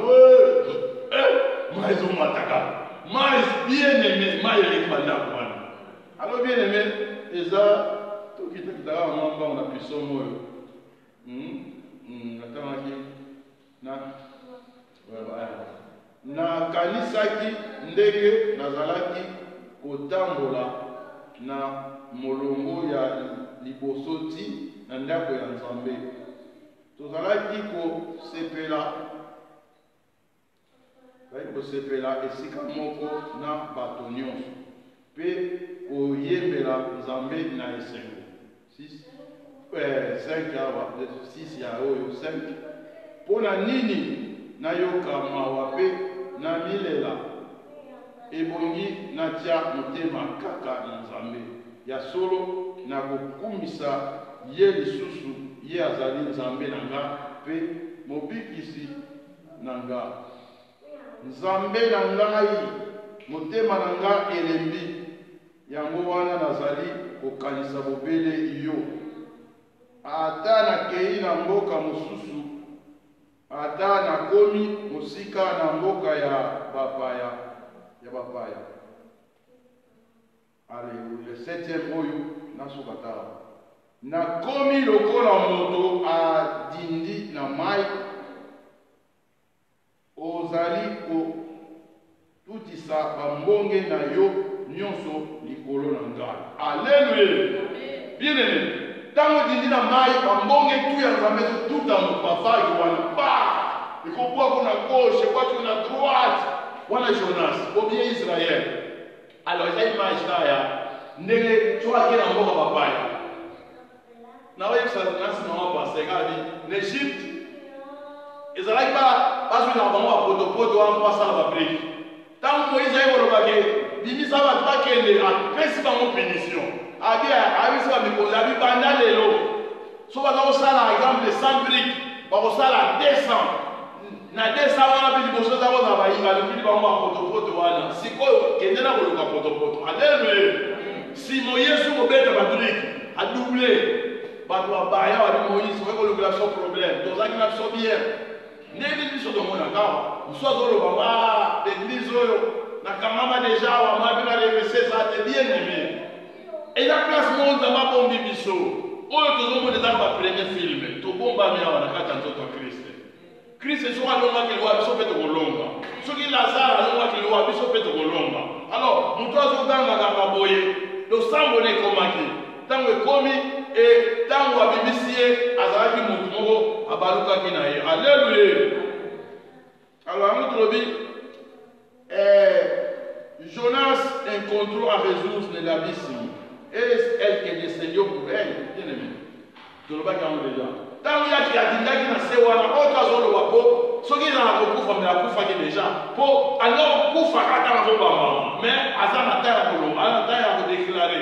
mais umataka mais bien aimé mais le kibanda kwa alors bien aimé eza kitaka mwamba una piso moyo natamaki na kanisaki ndenge nazalaki kotambola na molongo ya libosoti na ndako ya Nzambe tozalaki kosepela esika moko na bato nyonso mpe koyembela Nzambe na esengo 5 ya oyo 5 pona nini nayoka mawa mpe na milela ebongi natia motema kaka na Nzambe ya solo na kokumisa ye lisusu ye azali Nzambe na nga mpe mobikisi na nga Nzambe na ngai motema na nga elembi yango wana nazali kokanisa bobele yo ata nakei na mboka mosusu ata nakomi mosika na mboka ya bapaya allez le 7e oyo nasukata nakomi lokola moto adindi na mai ozali kotutisa bambonge na yo nyonso likolo na ngai. Alléluia. Bien aimé. Tango dindi na mai bambonge tu ya Nzambe tout en bavage wana ba. Ikokuwa kuna gauche, kwa kuna droite. Wana Jonas, au bien Israël. Alors j'ai image là ya ndenge tu akina mboka babaya. Na wewe sasa nasi na wapa segabi n'Égypte. Ezalaki ba bazu na bango apotopoto wana kwa sala ba brique. Tango Moïse ayeboloka bimisa bato bakende apesi bango pénition abisi bamikozi abibanda lelo so baza kosala exemple 100 briques bakosala 200 na 200 wana mpe liboso eza kozala bayinga alukili bango bapotopoto wana sikoyo kende na koluka potopoto. Alléluia. si Moïse obeta batriki a doublé bato abaya wa Moïse ko ko la so problème to zaki na so bien ndeni biso to mona ka so zolo baba l'église oyo na kamama déjà wa mabina reverser ça te bien aimé et la place monde ba bombi biso oyo to zo mona za ba premier film to bomba mi awa na kata nzoto wa Christ Christ so alonga ke wa biso pe to kolonga soki Lazare alonga ke wa biso pe to kolonga alors muto azo danga ka boye le sambo ne komaki tango ekomi et tango abibisie azalaki mutu moko abalukaki na ye alléluia alors notre vie Jonas encontró a Jesús en el abismo es el que descendió pour elle bien aimé tolobaki yango déjà tango yaki adindaki na se wana oyo azoloba po soki ezala kokufa me akufaki déjà po alors kufa kaka azobamba mais aza na ta ya koloba aza na ta ya kodeklare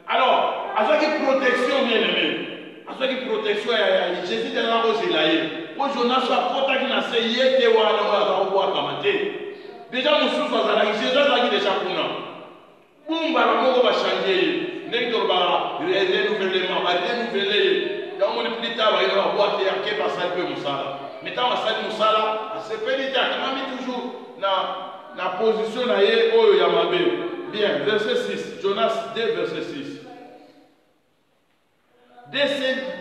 alors azwaki protection bien aimé azwaki protection ya Jésus tena kozela ye po Jonas akotaki na se ye te wana oyo aza kobwakama te déjà mosusu azalaki Jésus azalaki déjà kuna bumbala moko bachange ye ndenge tolobaka renouvellement barenouvelé ye yango ni plus tard bayina babwate yake basali mpe mosala mais ntango asali mosala asepeli te akamami toujours na position na ye oyo ya mabe bien verset 6 Jonas 2 verset 6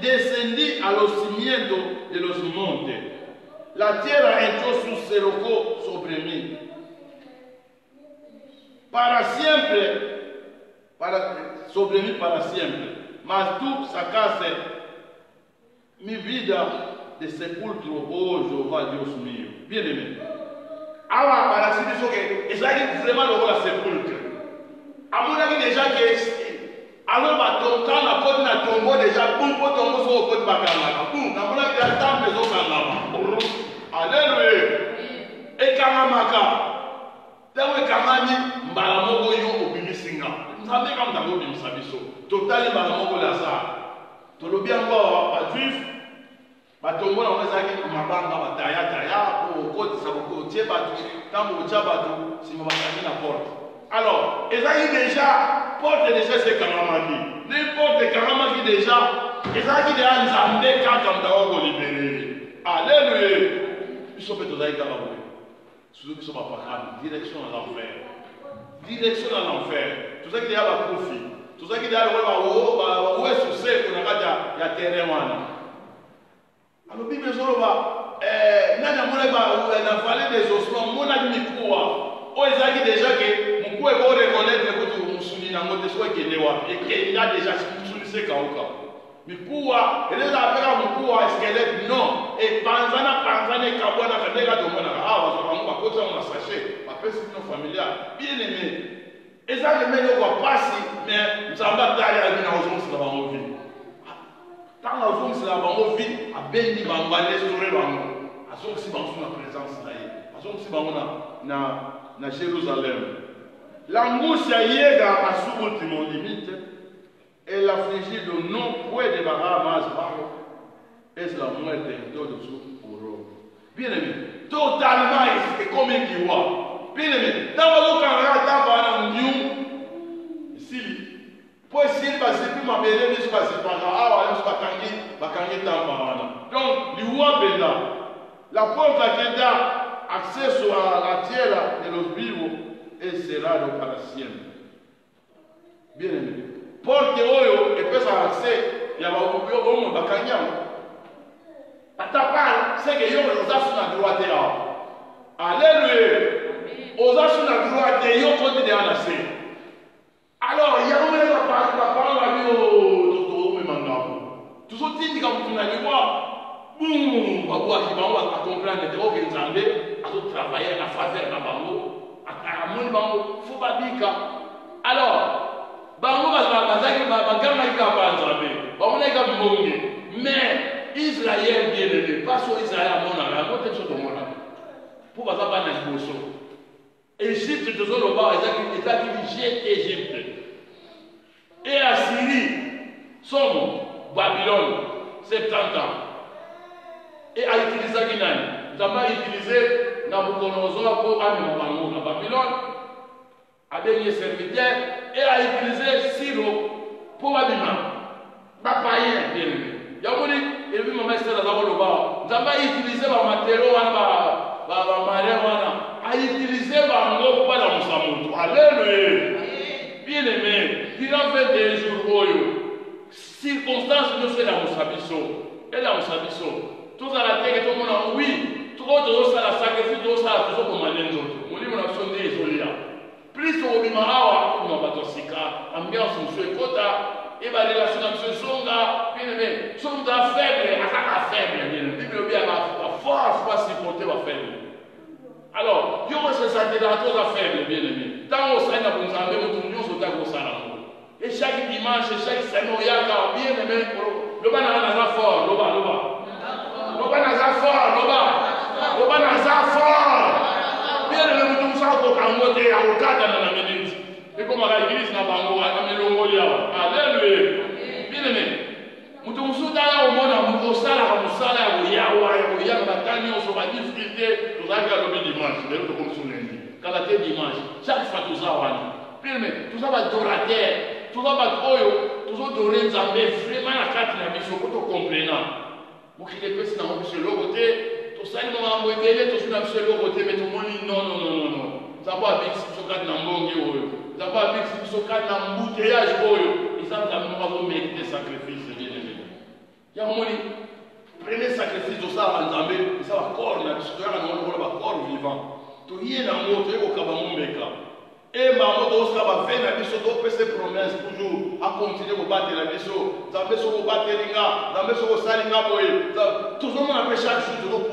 descendí a los cimientos de los montes la tierra echó sus cerrojos sobre mí para siempre sobre mí para siempre mas tú sacaste mi vida de sepulcro, oh Jehová Dios mío. Bien aimé. Awa, para si biso que es vraiment le la sepulcre. Amona qui déjà que alors ba ton quand la côte na tombo déjà boum po tombo so côte ba kala. Boum, na mona qui a temps besoin kala. Alléluia. Et kamamaka. Tawe kamani mbala moko yo obimisinga. Nzambe kam tango bimisa biso. Totali mbala moko la sa. Tolobi yango ba juif batongo na bazaki mabanga bataya pour kotisa kotie bato tambo kotia bato sima bakangi na porte alors ezaki déjà porte déjà c'est kangamaki n'importe kangamaki déjà ezaki déjà nzambe kaka mtawa kolibere alléluia biso pe tozali kaka boye suzo biso bapakami direction à l'enfer tozaki déjà bakufi tozaki déjà lokola bawesu seko na kati ya terrain wana alors Bible zoloba nani amona na vallée des ossements mona mikuwa o ezaki déjà que mukwe ko reconnaître que tu musuni na ngote so ekende wapi ekenda déjà musuni se kauka mikuwa eleza apeka mikuwa squelette non et panzana kabwana kadeka to mona ah wazo ba kota na sachet ba pesi no familial bien aimé ezaki melo kwa pasi mais msamba tali ali na ozonsi na bango vie tant la zone c'est la bango vie a bendi bango restaurer bango azonsi bango na présence na ye azonsi bango na Jérusalem l'angustia llega a su último limite el afligido no puede bajar más bajo es la muerte en todo su horror bien aimé totalement c'est comme un kiwa bien aimé dans le cas dans la ndium ici pour essayer de m'appeler les choses c'est pas grave bakangi tamba wana donc liwa benda la porta que da acceso a la tierra de los vivos es cerrado para siempre bien aimé porte oyo epesa accès ya bakubyo bomo bakanyamu atapal c'est que yo ozasu na droite ya alléluia ozasu na droite yo côté de anase alors il y a un moment la parole a dit au mangabo tout ce qui dit quand tu n'as pas boum baboua qui va comprendre que Nzambe a travaillé à faveur na bango à mon bango faut pas dire alors bango bazaki bagama ki ka Nzambe bango na ka mbongi mais Israël bien aimé pas sur Israël mona la moto tout le monde pour bazaba na liboso Égypte tozoloba ezaki jette Égypte et Assyrie somme Babylone 70 ans et a utilisé Nzambe a utilisé Nabucodonosor pour amener bango na Babylone avec les serviteurs et a utilisé sirop pour abîmer. Pas païen, bien aimé. Il y a un moment, il vu ma mère dans le bas. Nous avons utilisé ma matériau, ma marée, a utilisé ma ngop pour la moussamoto. Alléluia. Bien aimé, durant 21 jours, circonstances nous c'est la moussabiso. Et la moussabiso. Tout à la terre, tout le monde a oui. Tout le monde a la sacrifice, tout le monde a tout comme un autre. Mon livre n'a pas sonné isolé. Plus au bimarawa, on va pas sika, ambiance monsieur Kota, et la relation avec ce songa, bien aimé, songa faible, à faible, bien aimé, Bible bien la force pas supporter la faible. Alors, Dieu se sentit dans tous la faible, bien aimé. Tant au sein de vous avez votre union sur ta grosse et chaque dimanche, chaque semaine, il y a bien aimé, le ban a un fort, le ban a un fort, le ban a un fort. Bien aimé, nous sommes au Cameroun, au cadre de la minute. Et comme à l'église, nous avons un Longolia. Alléluia. Bien aimé, nous sommes au monde, nous sommes au Yawa, Batani, on se va difficulté, nous avons le dimanche, nous sommes sur lundi. Quand la dimanche, chaque fois nous avons. Bien aimé, nous avons adorateur, nous avons Oyo, nous avons adoré Zambé, vraiment la carte de la mission, pour nous comprendre. Vous qui êtes passé dans le côté, ça il m'a révélé tout ça sur le côté mais tout le monde dit non ça va avec ce cadre dans bongi ça va avec ce cadre dans embouteillage et ça nous avons mérité sacrifice bien aimé il y a un moment premier sacrifice de ça en Zambie ça va corps na histoire on va corps vivant tout y est dans moto et au kabamumbeka et maman doit va faire la mission doit faire ses promesses toujours à continuer à battre la mission Zambie sur battre linga Zambie sur salinga boy toujours on appelle chaque jour toujours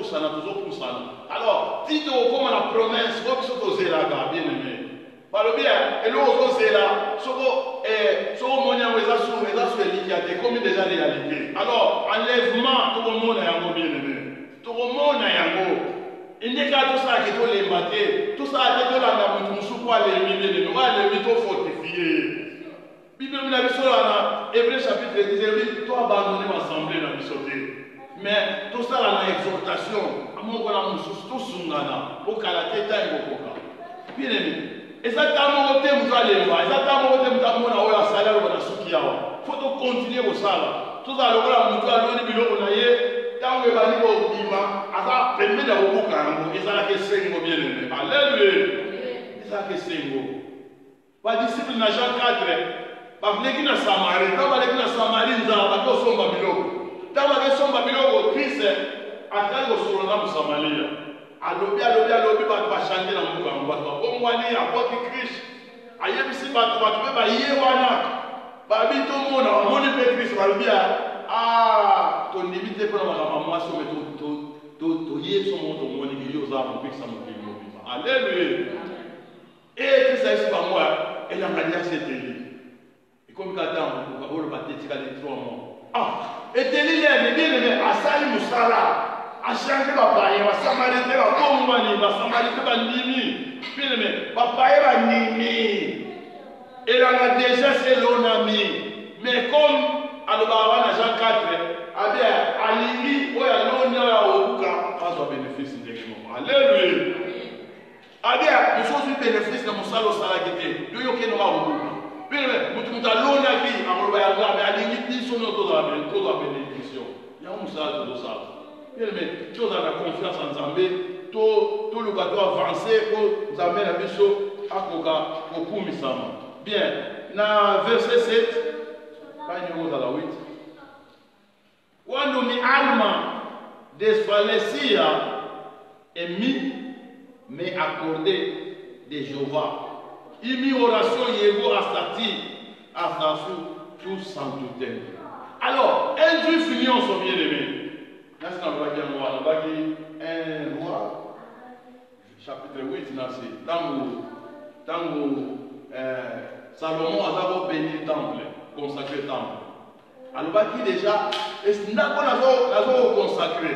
pour ça alors si tu comme la promesse faut que tu sois là bien aimé par le bien et l'autre c'est là sur monia ou ça sur l'équité comme déjà réalité alors enlèvement tout le monde est en bien aimé tout le monde est en il n'est qu'à tout ça qui doit les battre, tout ça qui doit la mettre, nous sommes les milliers, nous allons les mettre fortifiés. Bible nous a dit ça dans Hébreux chapitre 10, toi abandonner l'assemblée dans le sauté. Mais tout ça là dans l'exhortation, à mon voilà nous tous sungana, pour qu'à la tête aille au coca. Bien aimé. Exactement au thème vous allez voir, exactement au thème vous allez voir la salaire ou la soukiawa. Faut donc continuer au salaire. Tout ça là nous allons le bilo on aille. Tant que bali ko bima asa pembe da obuka ngo ezala ke sengo bien aimé alléluia ezala ke sengo ba disciple na Jean 4 ba vleki na Samarie ba baleki na Samarie nzala ba ko somba biloko tant ba ke somba biloko Christ atali ko solo na Samaria alobi ba changer na muka ngo ba omwani apoki Christ ayebisi ba ba ye wana ba bito mona amoni pe Christ ba bia ton éviter pour la maman sur le to yé son monde au monde qui aux armes puis ça me fait vivre alléluia et qui ça c'est pas moi elle a dit c'était lui et comme quand on va le battre tika les 3 mois et teli les bien aimé asali musala a changer papa et va samariter va bomba ni va samariter va nimi bien aimé papa et va nimi elle a déjà c'est l'onami mais comme alors Jean 4 avait alingi oya lonia ya obuka pas bénéfice directement alléluia abia les choses du bénéfice de musalo salagité yo ke no obuka bien mutu mutalona ki amolo ya mais alingi biso no to la bénédiction ya musalo do ça bien mais chose à la confiance en Zambé tout le gâteau avancer pour Zambé na biso akoka okumisama bien na verset 7 à la 8. Quando minha alma desfalecia em mim, me acordei de Jeová. E minha oração chegou hasta ti, hasta tout santo tempo. Alors, un juif union son bien-aimé. Là, c'est un roi, chapitre 8, tango Salomon a béni le temple. Consacré temple. Alors, qui déjà, est-ce qu'on a consacré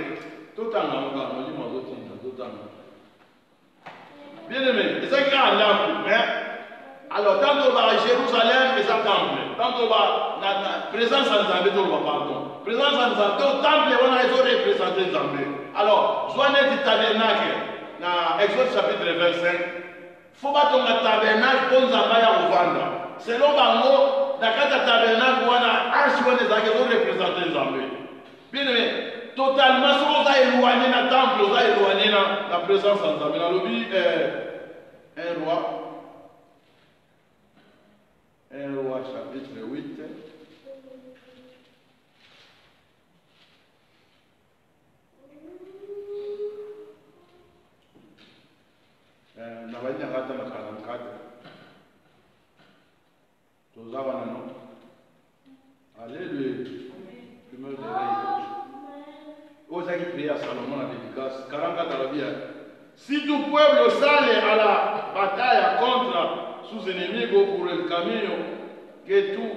tout en langage, on dit moi tout en bien aimé, c'est ça qui a un temple. Alors, tant qu'on va à Jérusalem, c'est un temple. Tant qu'on va à présence en Zambé, on va pardon. Présence en Zambé, au temple, on a représenté Zambé. Alors, joignez du tabernacle, dans Exode chapitre 25, faut batonga tabernacle pour nzamba ya kovanda selon bango na kati ya tabernacle wana arche wana ezalaki ezorepresente nzambe bien aimé totalement soki oza éloigné na temple oza éloigné na présence ya nzambe nalobi un roi chapitre 8 na banyakata na 44 toza wana no allez le primeur de règle ozaki prier à Salomon la dédicace 44 à la vie si tout peuple sale à la bataille contre sus enemigos por el camino que tú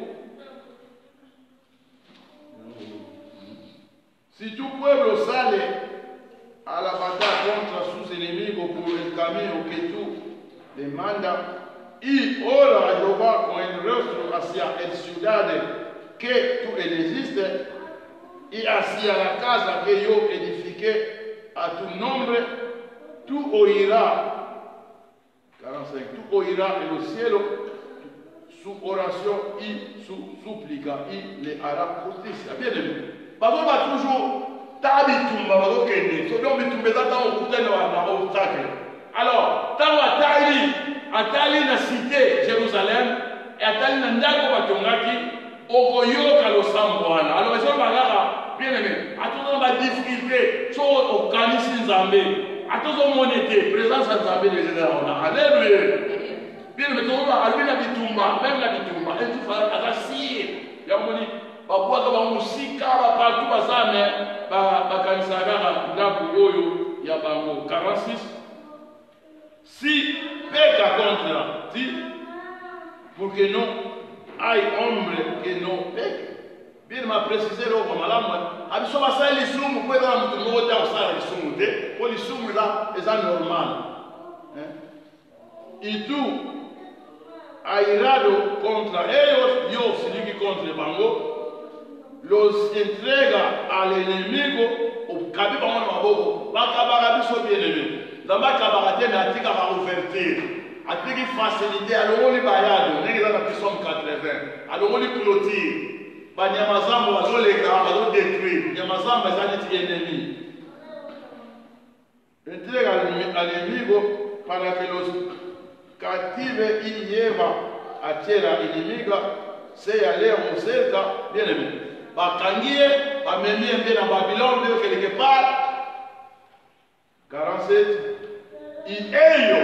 si tu pueblo sale a la batalla contra sus enemigos por el camino que tú demandas y ora a Jehová con el rostro hacia la ciudad que tú elegiste y hacia la casa que yo edifiqué a tu nombre, tú oirás 45, tú oirás en los cielos su oración y su súplica y le hará justicia. Bien aimé. Parce va toujours tabitumba bazo kende. So donc bitumba za ta okutana na obstacle. Alors, tawa atali na cité Jérusalem et atali na ndako batongaki okoyoka losambo wana. Alors eso bagara bien aimé. Atozo ba difficulté so okanisi nzambe. Atozo monete présence ya nzambe les générations. Alléluia. Bien aimé, to ba alina bitumba, même la bitumba. Et tu fais agasi. Ya moni babuaka bamusika bapatu bazame bakanisa kaka ndako oyo ya bango 46 si peka contre dit pour que non aille ombre que non peke bien m'a précisé lo kwa malamu abiso basali lisumu kwa eza mtu mmoja usala lisumu te kwa lisumu là eza normal et tout airado contra ellos Dios siliki contre bango los entrega al enemigo okabi bango na maboko bakabaka biso bien aimé nzambe akabaka te me atika baouverture atiki facilité alongoli bayado ndenge eza na psaume 80 alongoli clôture banyama zambo bazoleka bazodétruire nyama zambo eza neti ennemi entrega al enemigo para que los cative y lleva a tierra enemiga sea leo cerca bien aimé bakangie bamemie mpe na Babylone mpe quelque part 47 y ello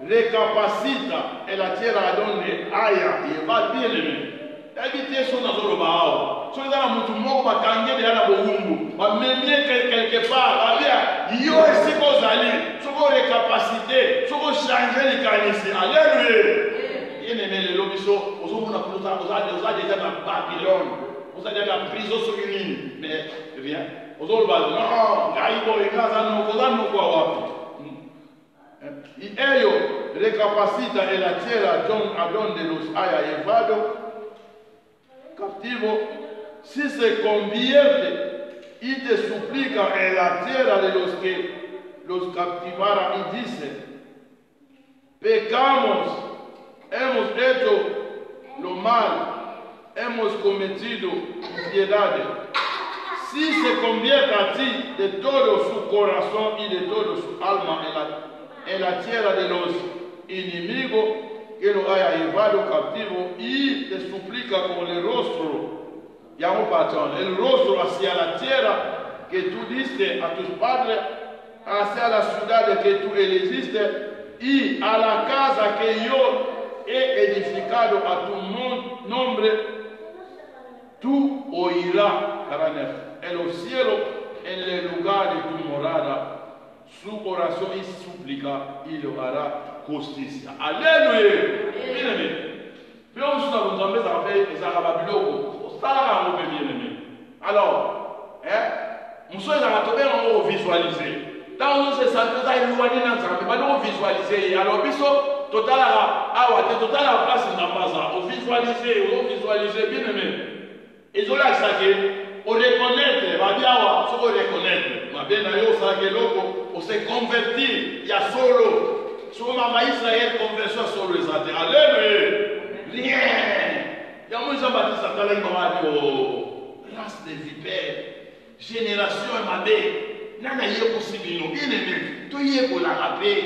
recapacita en la tierra donde haya y va bien aimé ebite so nazoloba awa so eza na mutu moko bakangie deya na bowumbu bamemie quelque part babia yo esika ozali soko recapacité soko change likanisi alleluya bien-aimé lelo biso ozomona oza deja na Babylone vous avez la prison sur une mais rien. Aux autres, non, Gaïbo et Kazano, Kozano, quoi. Y ello recapacita en la tierra a donde los haya llevado captivo, si se convierte y te suplica en la tierra de los que los captivara y dice, pecamos, hemos hecho lo mal, hemos cometido impiedad. Si se convierte a ti de todo su corazón y de todo su alma en la tierra de los enemigos que lo haya llevado captivo y te suplica con el rostro, llamo patrón, el rostro hacia la tierra que tú diste a tus padres, hacia la ciudad que tú elegiste y a la casa que yo he edificado a tu nombre, tú oirás, 49, en los cielos, en el lugar de tu morada, su oración y súplica, y lo hará justicia. Alléluia. Bien-aimé. Puis on se dit, nous avons fait des arabes biloko. Ça là, on bien-aimé. Alors, nous sommes en visualiser. Tant on se sent éloigné dans le on visualiser. Alors, biso, total la place dans Baza. On visualiser, bien-aimé. Et je l'ai saqué, on reconnaît, va bien voir, ce qu'on reconnaît. Ma bien d'ailleurs, on se convertit, il y a solo. Sur ma Israël, conversion sur les athées. Alléluia. Rien. Il y a un Jean-Baptiste à race de vipères. Génération mabé. Nana yé possible. Bien aimé. Tout y est pour la rapper.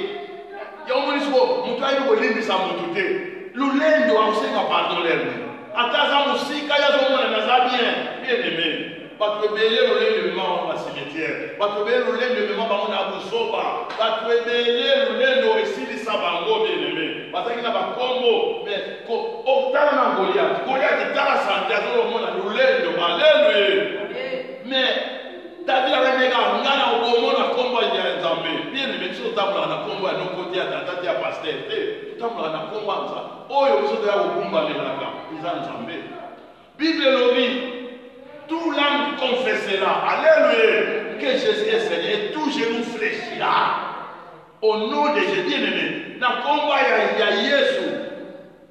Il y a un monde qui a eu l'imbi sa montée. L'ulendo a aussi un pardon l'air. Ataza musika ya zo mona na bien aimé. Pas de belé le moment au cimetière. Pas de belé le moment ba mona busoba. Pas de belé le esili sabango bien aimé. Parce qu'il n'a pas combo mais ko otala na Goliath. Goliath tala santé zo mona lulendo alléluia. Mais David a nega ngana obomona combo ya Nzambe. Bien aimé so tabula na combo ya nokoti ya tata ya pasteur. Tabula na combo ça. Oyo so ya obumba melaka. Isa Nzambe. Bible lobi tout langue confessera, alléluia, que Jésus est Seigneur et tout genou fléchira. Au nom de Jésus, bien-aimé, dans le combat, il y a Jésus.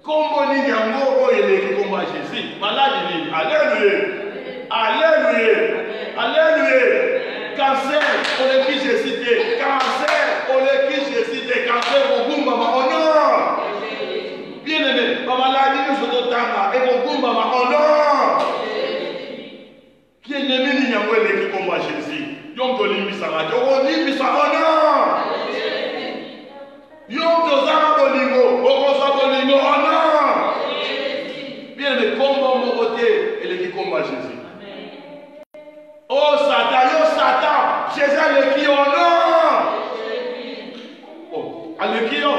Combat, il y a un mot, il y a combat Jésus. Malade, alléluia, alléluia, alléluia. Cancer, on est qui j'ai cité. Cancer, on est qui j'ai cité. Cancer, au boum, maman, honneur. Bien-aimé, ma maladie, nous sommes au temps, et au boum, maman, honneur. Qui est aimé ni nyangwele qui combat Jésus. Yom to limbi sarate. O limbi sarona. Yom to zama bolingo. O kosa bolingo. Ona. Bien mais combat mon côté et les qui combat Jésus. Oh Satan, yo Satan. Jésus le qui ona. Oh, alekio.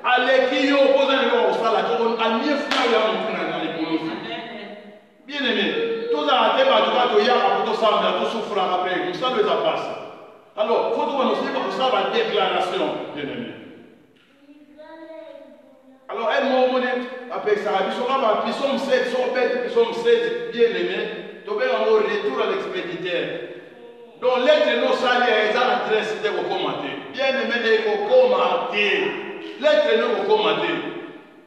Alekio posa le au sala. On a mieux fait ya mutuna na libolo. Bien aimé. Tout ça a été battu, il y a un peu de sang, il y a tout souffrant après, tout ça nous a passé. Alors, il faut que nous sachions que ça va déclaration, bien aimé. Alors, un moment, après ça, il psaume 7, psaume 7, bien aimé, tu vas avoir un retour à l'expéditeur. Donc, l'être non sali, ils ont l'adresse de vous commenter. Bien aimé, il faut commenter. L'être non vous commenter.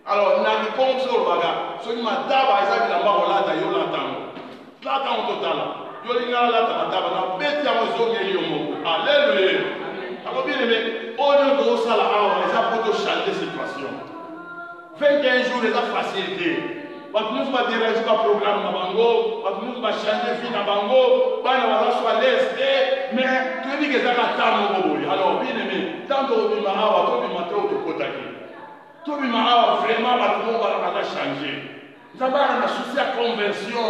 Alors, n'a pas comme ça, le bagarre. Si vous m'avez dit, il y là dans le total, il y a là dans la bête à mon alléluia. Alors bien aimé, au lieu de ça là, les a pour changer de situation. 21 jours les a facilité. Nous va déranger le programme na bango, nous va changer vie na bango, bana va soit l'est, mais tu dis que ça va tamo bobo. Alors bien aimé, tant que tu m'as awa, tu m'as trop de kotaki. Tu m'as awa vraiment va tout va changer. Ça va na souci à conversion.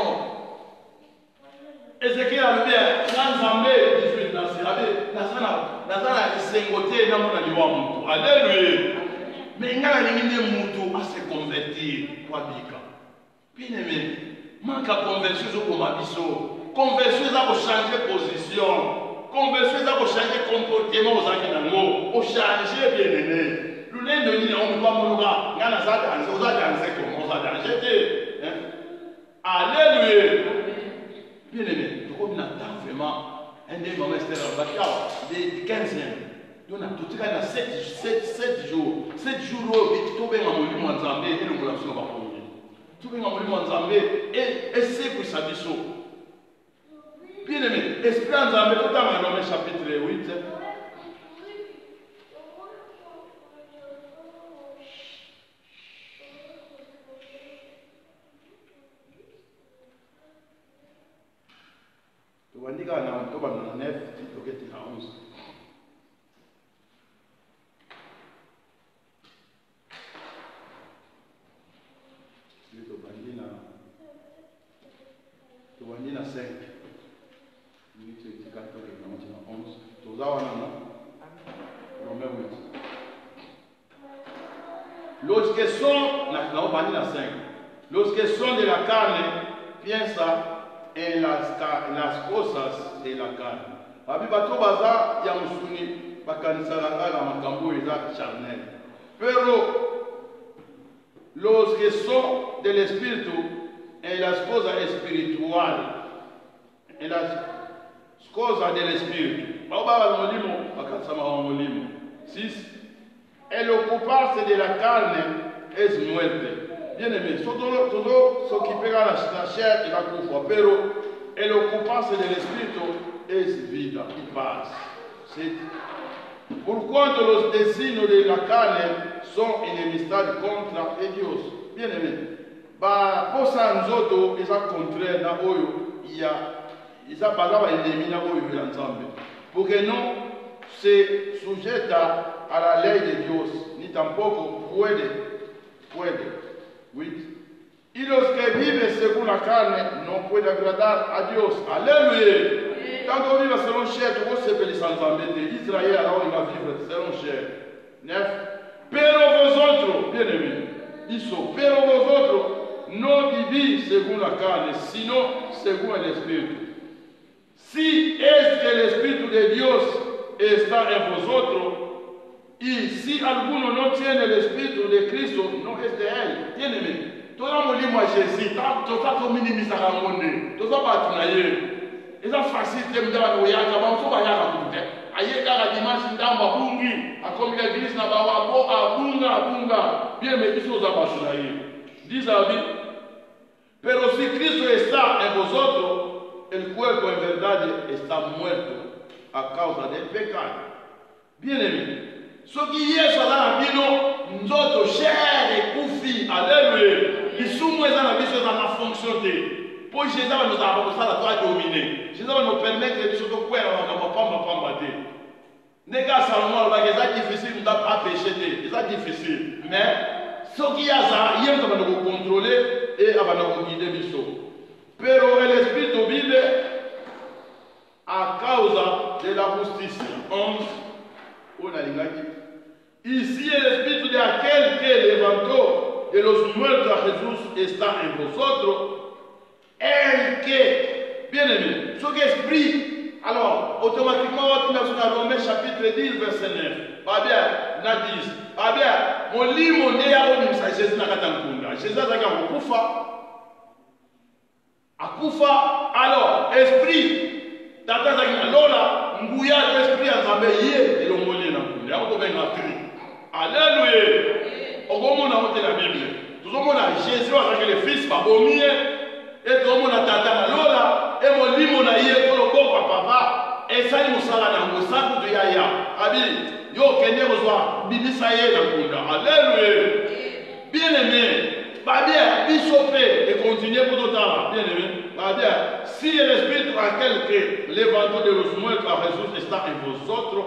Ézéchiel a dit, Nzambe 18 dans ce Nazana isengote na mona liwa mutu. Alléluia. Mais il y a mutu à se convertir kwa bika. Bien aimé, manque à conversion au mabiso. Conversion ça pour changer position. Conversion ça pour changer comportement aux akinango. Pour changer bien aimé. Le lendemain ni on va monoga. Ngana ça danser, on va danser comment ça danser. Alléluia. Bien aimé, on attend vraiment un des moments de 15 ans. On a tout cas dans 7 jours. 7 jours, tout bien en monument en Zambé et nous l'avons pas connu. Tout bien en monument en Zambé et c'est pour sa mission. Bien aimé, Esprit en Zambé, tout à l'heure, chapitre 8. Tuandika na Oktoba 9 tuketi na 11. Tuandika 5. Minute etika tuketi na 11. Tuzawa na Romains 8. Lorsque sont na 5. Lorsque sont de la carne, piensa en las cosas de la carne. Babi bato baza ya musuni bakanisa la makambo eza charnel. Pero los que son del espíritu en las cosas espirituales. En las cosas del espíritu. Baba molimo bakasama molimo. 6. El ocuparse de la carne es muerte. Bien aimé, todo s'occuper la chair et la coupe, pero el ocuparse del espíritu es vida y paz. Por cuanto los designios de la carne son enemistad contra Dios. Bien aimé. Ba posa nzoto eza contraire na oyo ya eza bazaba ennemi na oyo ya Nzambe. Porque no se sujeta a la ley de Dios, ni tampoco puede. Oui. Y los que viven según la carne no pueden agradar a Dios. Alléluia. Quand on vit selon chair, tu vois, c'est que les Nzambe Israël, alors il va vivre selon chair. 9. Pero vosotros, bien aimés, pero vosotros no vivís según la carne, sino según el Espíritu. Si es que el Espíritu de Dios está en vosotros, y si alguno no tiene el Espíritu de Cristo, no es de él. Bien aimé. Toda molimo a Jésus, toda to minimisa la monde, toda batunaye. Eza facile mdaba no yaka ba so ba yaka kunte. Aye kala dimanche ndamba bungi, akomi l'église na ba wa abunga. Bien mais biso za batunaye. Diz David, pero si Cristo está en vosotros, el cuerpo en verdad está muerto a causa del pecado. Bien aimé. Ce qui est là, bino, nzoto cher et koufi, alléluia. Ils sont moins dans la vie, dans la fonction de. Pour Jésus, nous avons ça à dominer. Jésus va nous permettre de se faire pas. Nega Salomon, c'est difficile, nous n'avons pas péché, c'est difficile. Mais ce qui y a ça, il y a nous contrôler et nous guider biso. Pero el Espíritu vive a causa de la justicia. 11. On a l'ingaki. Ici el Espíritu de aquel que levantó de los muertos a Jesús está en vosotros. El que, bien aimé, ce qui est esprit, alors automatiquement, on a Romains chapitre 10, verset 9. Pas bien, na 10. Pas bien, mon lit, mon nez, Jésus n'a pas d'encunda. Jésus n'a pas d'encunda. Akufa, alors, esprit, tata zaki lola, nguya esprit Nzambe ye, elongoli na kunda. Yako benga tri. Alléluia. Okomona wote la Bible. Tuzomona Jésus azaki le fils babomie et tuzomona tata na lola et molimo na ye koloko papa et sali musala na musaku de yaya. Abi yo kende kozwa bibisa ye na kunda. Alléluia. Bien aimé. Pas bien, bisopé et continuer pour tout temps. Bien aimé. Pas bien. Si l'Esprit a quelque l'évangile de los muertos a Jesús está en vosotros,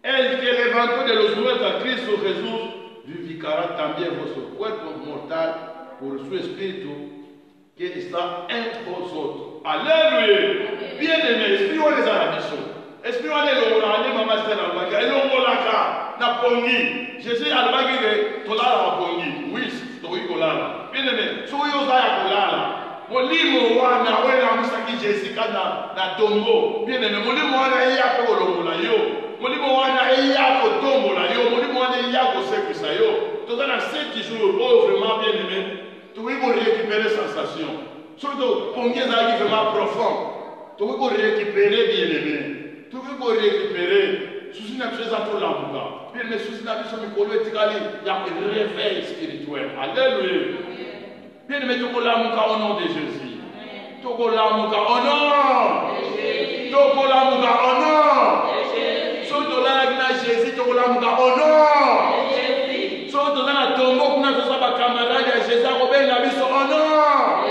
el que levantó de los muertos a Cristo Jesús vivificará también vuestro cuerpo mortal por su Espíritu que está en vosotros. Alléluia. Bien aimé. Esprit on les a la mission. Esprit on est le morale, maman c'est la bague. Et l'on volaka na pongi. Jésus a la bague de tolala na pongi. Oui. Bien aimé, so yo za kulala. Molimo wana wena musaki Jessica na tombo. Bien aimé, molimo wana iya ko longola yo. Molimo wana iya ko tombola yo. Molimo wana iya ko sekisa yo. To dans 7 jours, oh vraiment bien aimé, tu veux récupérer sensation. Surtout pour les amis vraiment profond. Tu veux récupérer bien aimé. Tu veux récupérer souci n'a pas trop l'amouka. Bien mais souci n'a pas son micro etikali, il y a un réveil spirituel. Alléluia. Bien mais tu veux l'amouka au nom de Jésus. Tu veux l'amouka au nom. Tu veux l'amouka au nom. Surtout là na Jésus, tu veux l'amouka au nom. Surtout là na tombo kuna tosa ba camarade ya Jésus akobenga biso au nom.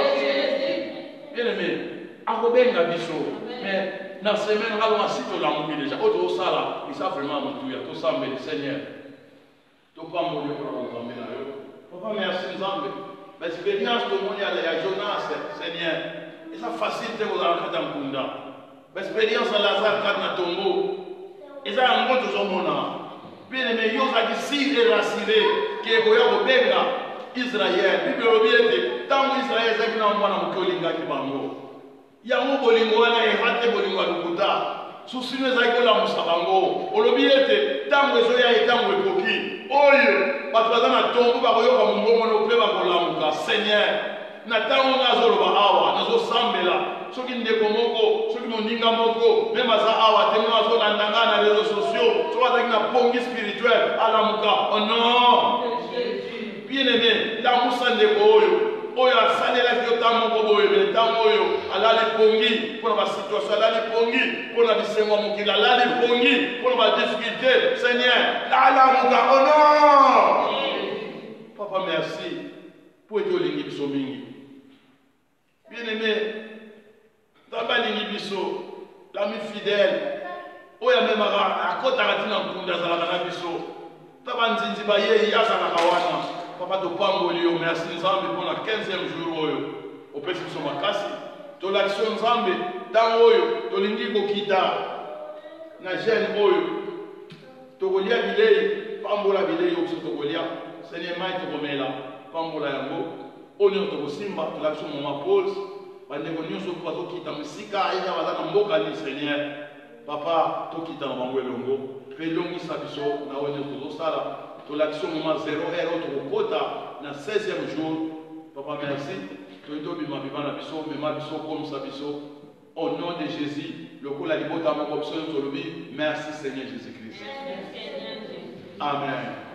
Bien aimé, akobenga biso. Mais dans la semaine, on a cité l'amour déjà. Autre sala, il s'est vraiment montré. Tout ça, mais Seigneur. Tout pas mourir pour nous emmener là. Papa, merci Nzambe. L'expérience de mon yale ya Jonas, Seigneur. Et ça facilite vous à la Kunda. L'expérience à Lazare Kadna Tombo. Et ça a un bon toujours mon âme. Bien aimé, yo a dit si et rassuré qui est goya au Benga Israël. Bible obiete. Tant Israël est venu en moi dans mon colinga qui bango. Yango bolingo wana ehate bolingo lukuta susino ezaki la musabango olobi ete tango ezoya etango ekoki oyo bato baza na tombo bakoyoka mongongo no mpe bakolamuka Seigneur na ntango nazoloba awa nazosambela soki ndeko moko soki moninga moko mpe baza awa te mpe bazolanda ngai na réseaux sociaux soki azalaki na pongi spirituel alamuka oh non bien aimé lamusa ndeko oyo oyo asalelaki yo ntango moko boye me ntango oyo alali pongi mpona basituation alali pongi mpona bisengo ya mokili alali pongi mpona badifficulté seigneur lalamuka o non papa merci po ete olingi biso mingi bien aimé nzambe alingi biso lami fidèle oyo amemaka akotaka ntina nkunda azalaka na biso ta banzinzi bayei azalaka wana papa topamboli yo merci nzambe mpona 15e jour oyo opesi biso makasi tolakisi yo nzambe ntango oyo tolingi kokita na jeune oyo tokolia bilei pambola bilei oyo biso tokolia seigneur mai tokomela pambola yango oyo nyonso tokosimba tolakisi yo moma pause bandeko nyonso bazokita mosika eza baza na mboka ni seigneur papa tokita na bango elongo mpe elongisa biso na oyo nyonso tozosala tolakisi yo moma 0 heure oyo tokokota na 16e jour papa merci toyei tobima bima na biso mema biso komisa biso au nom de Jésus lokola libota moko biso nyonso tolobi merci seigneur Jésus Christ amen.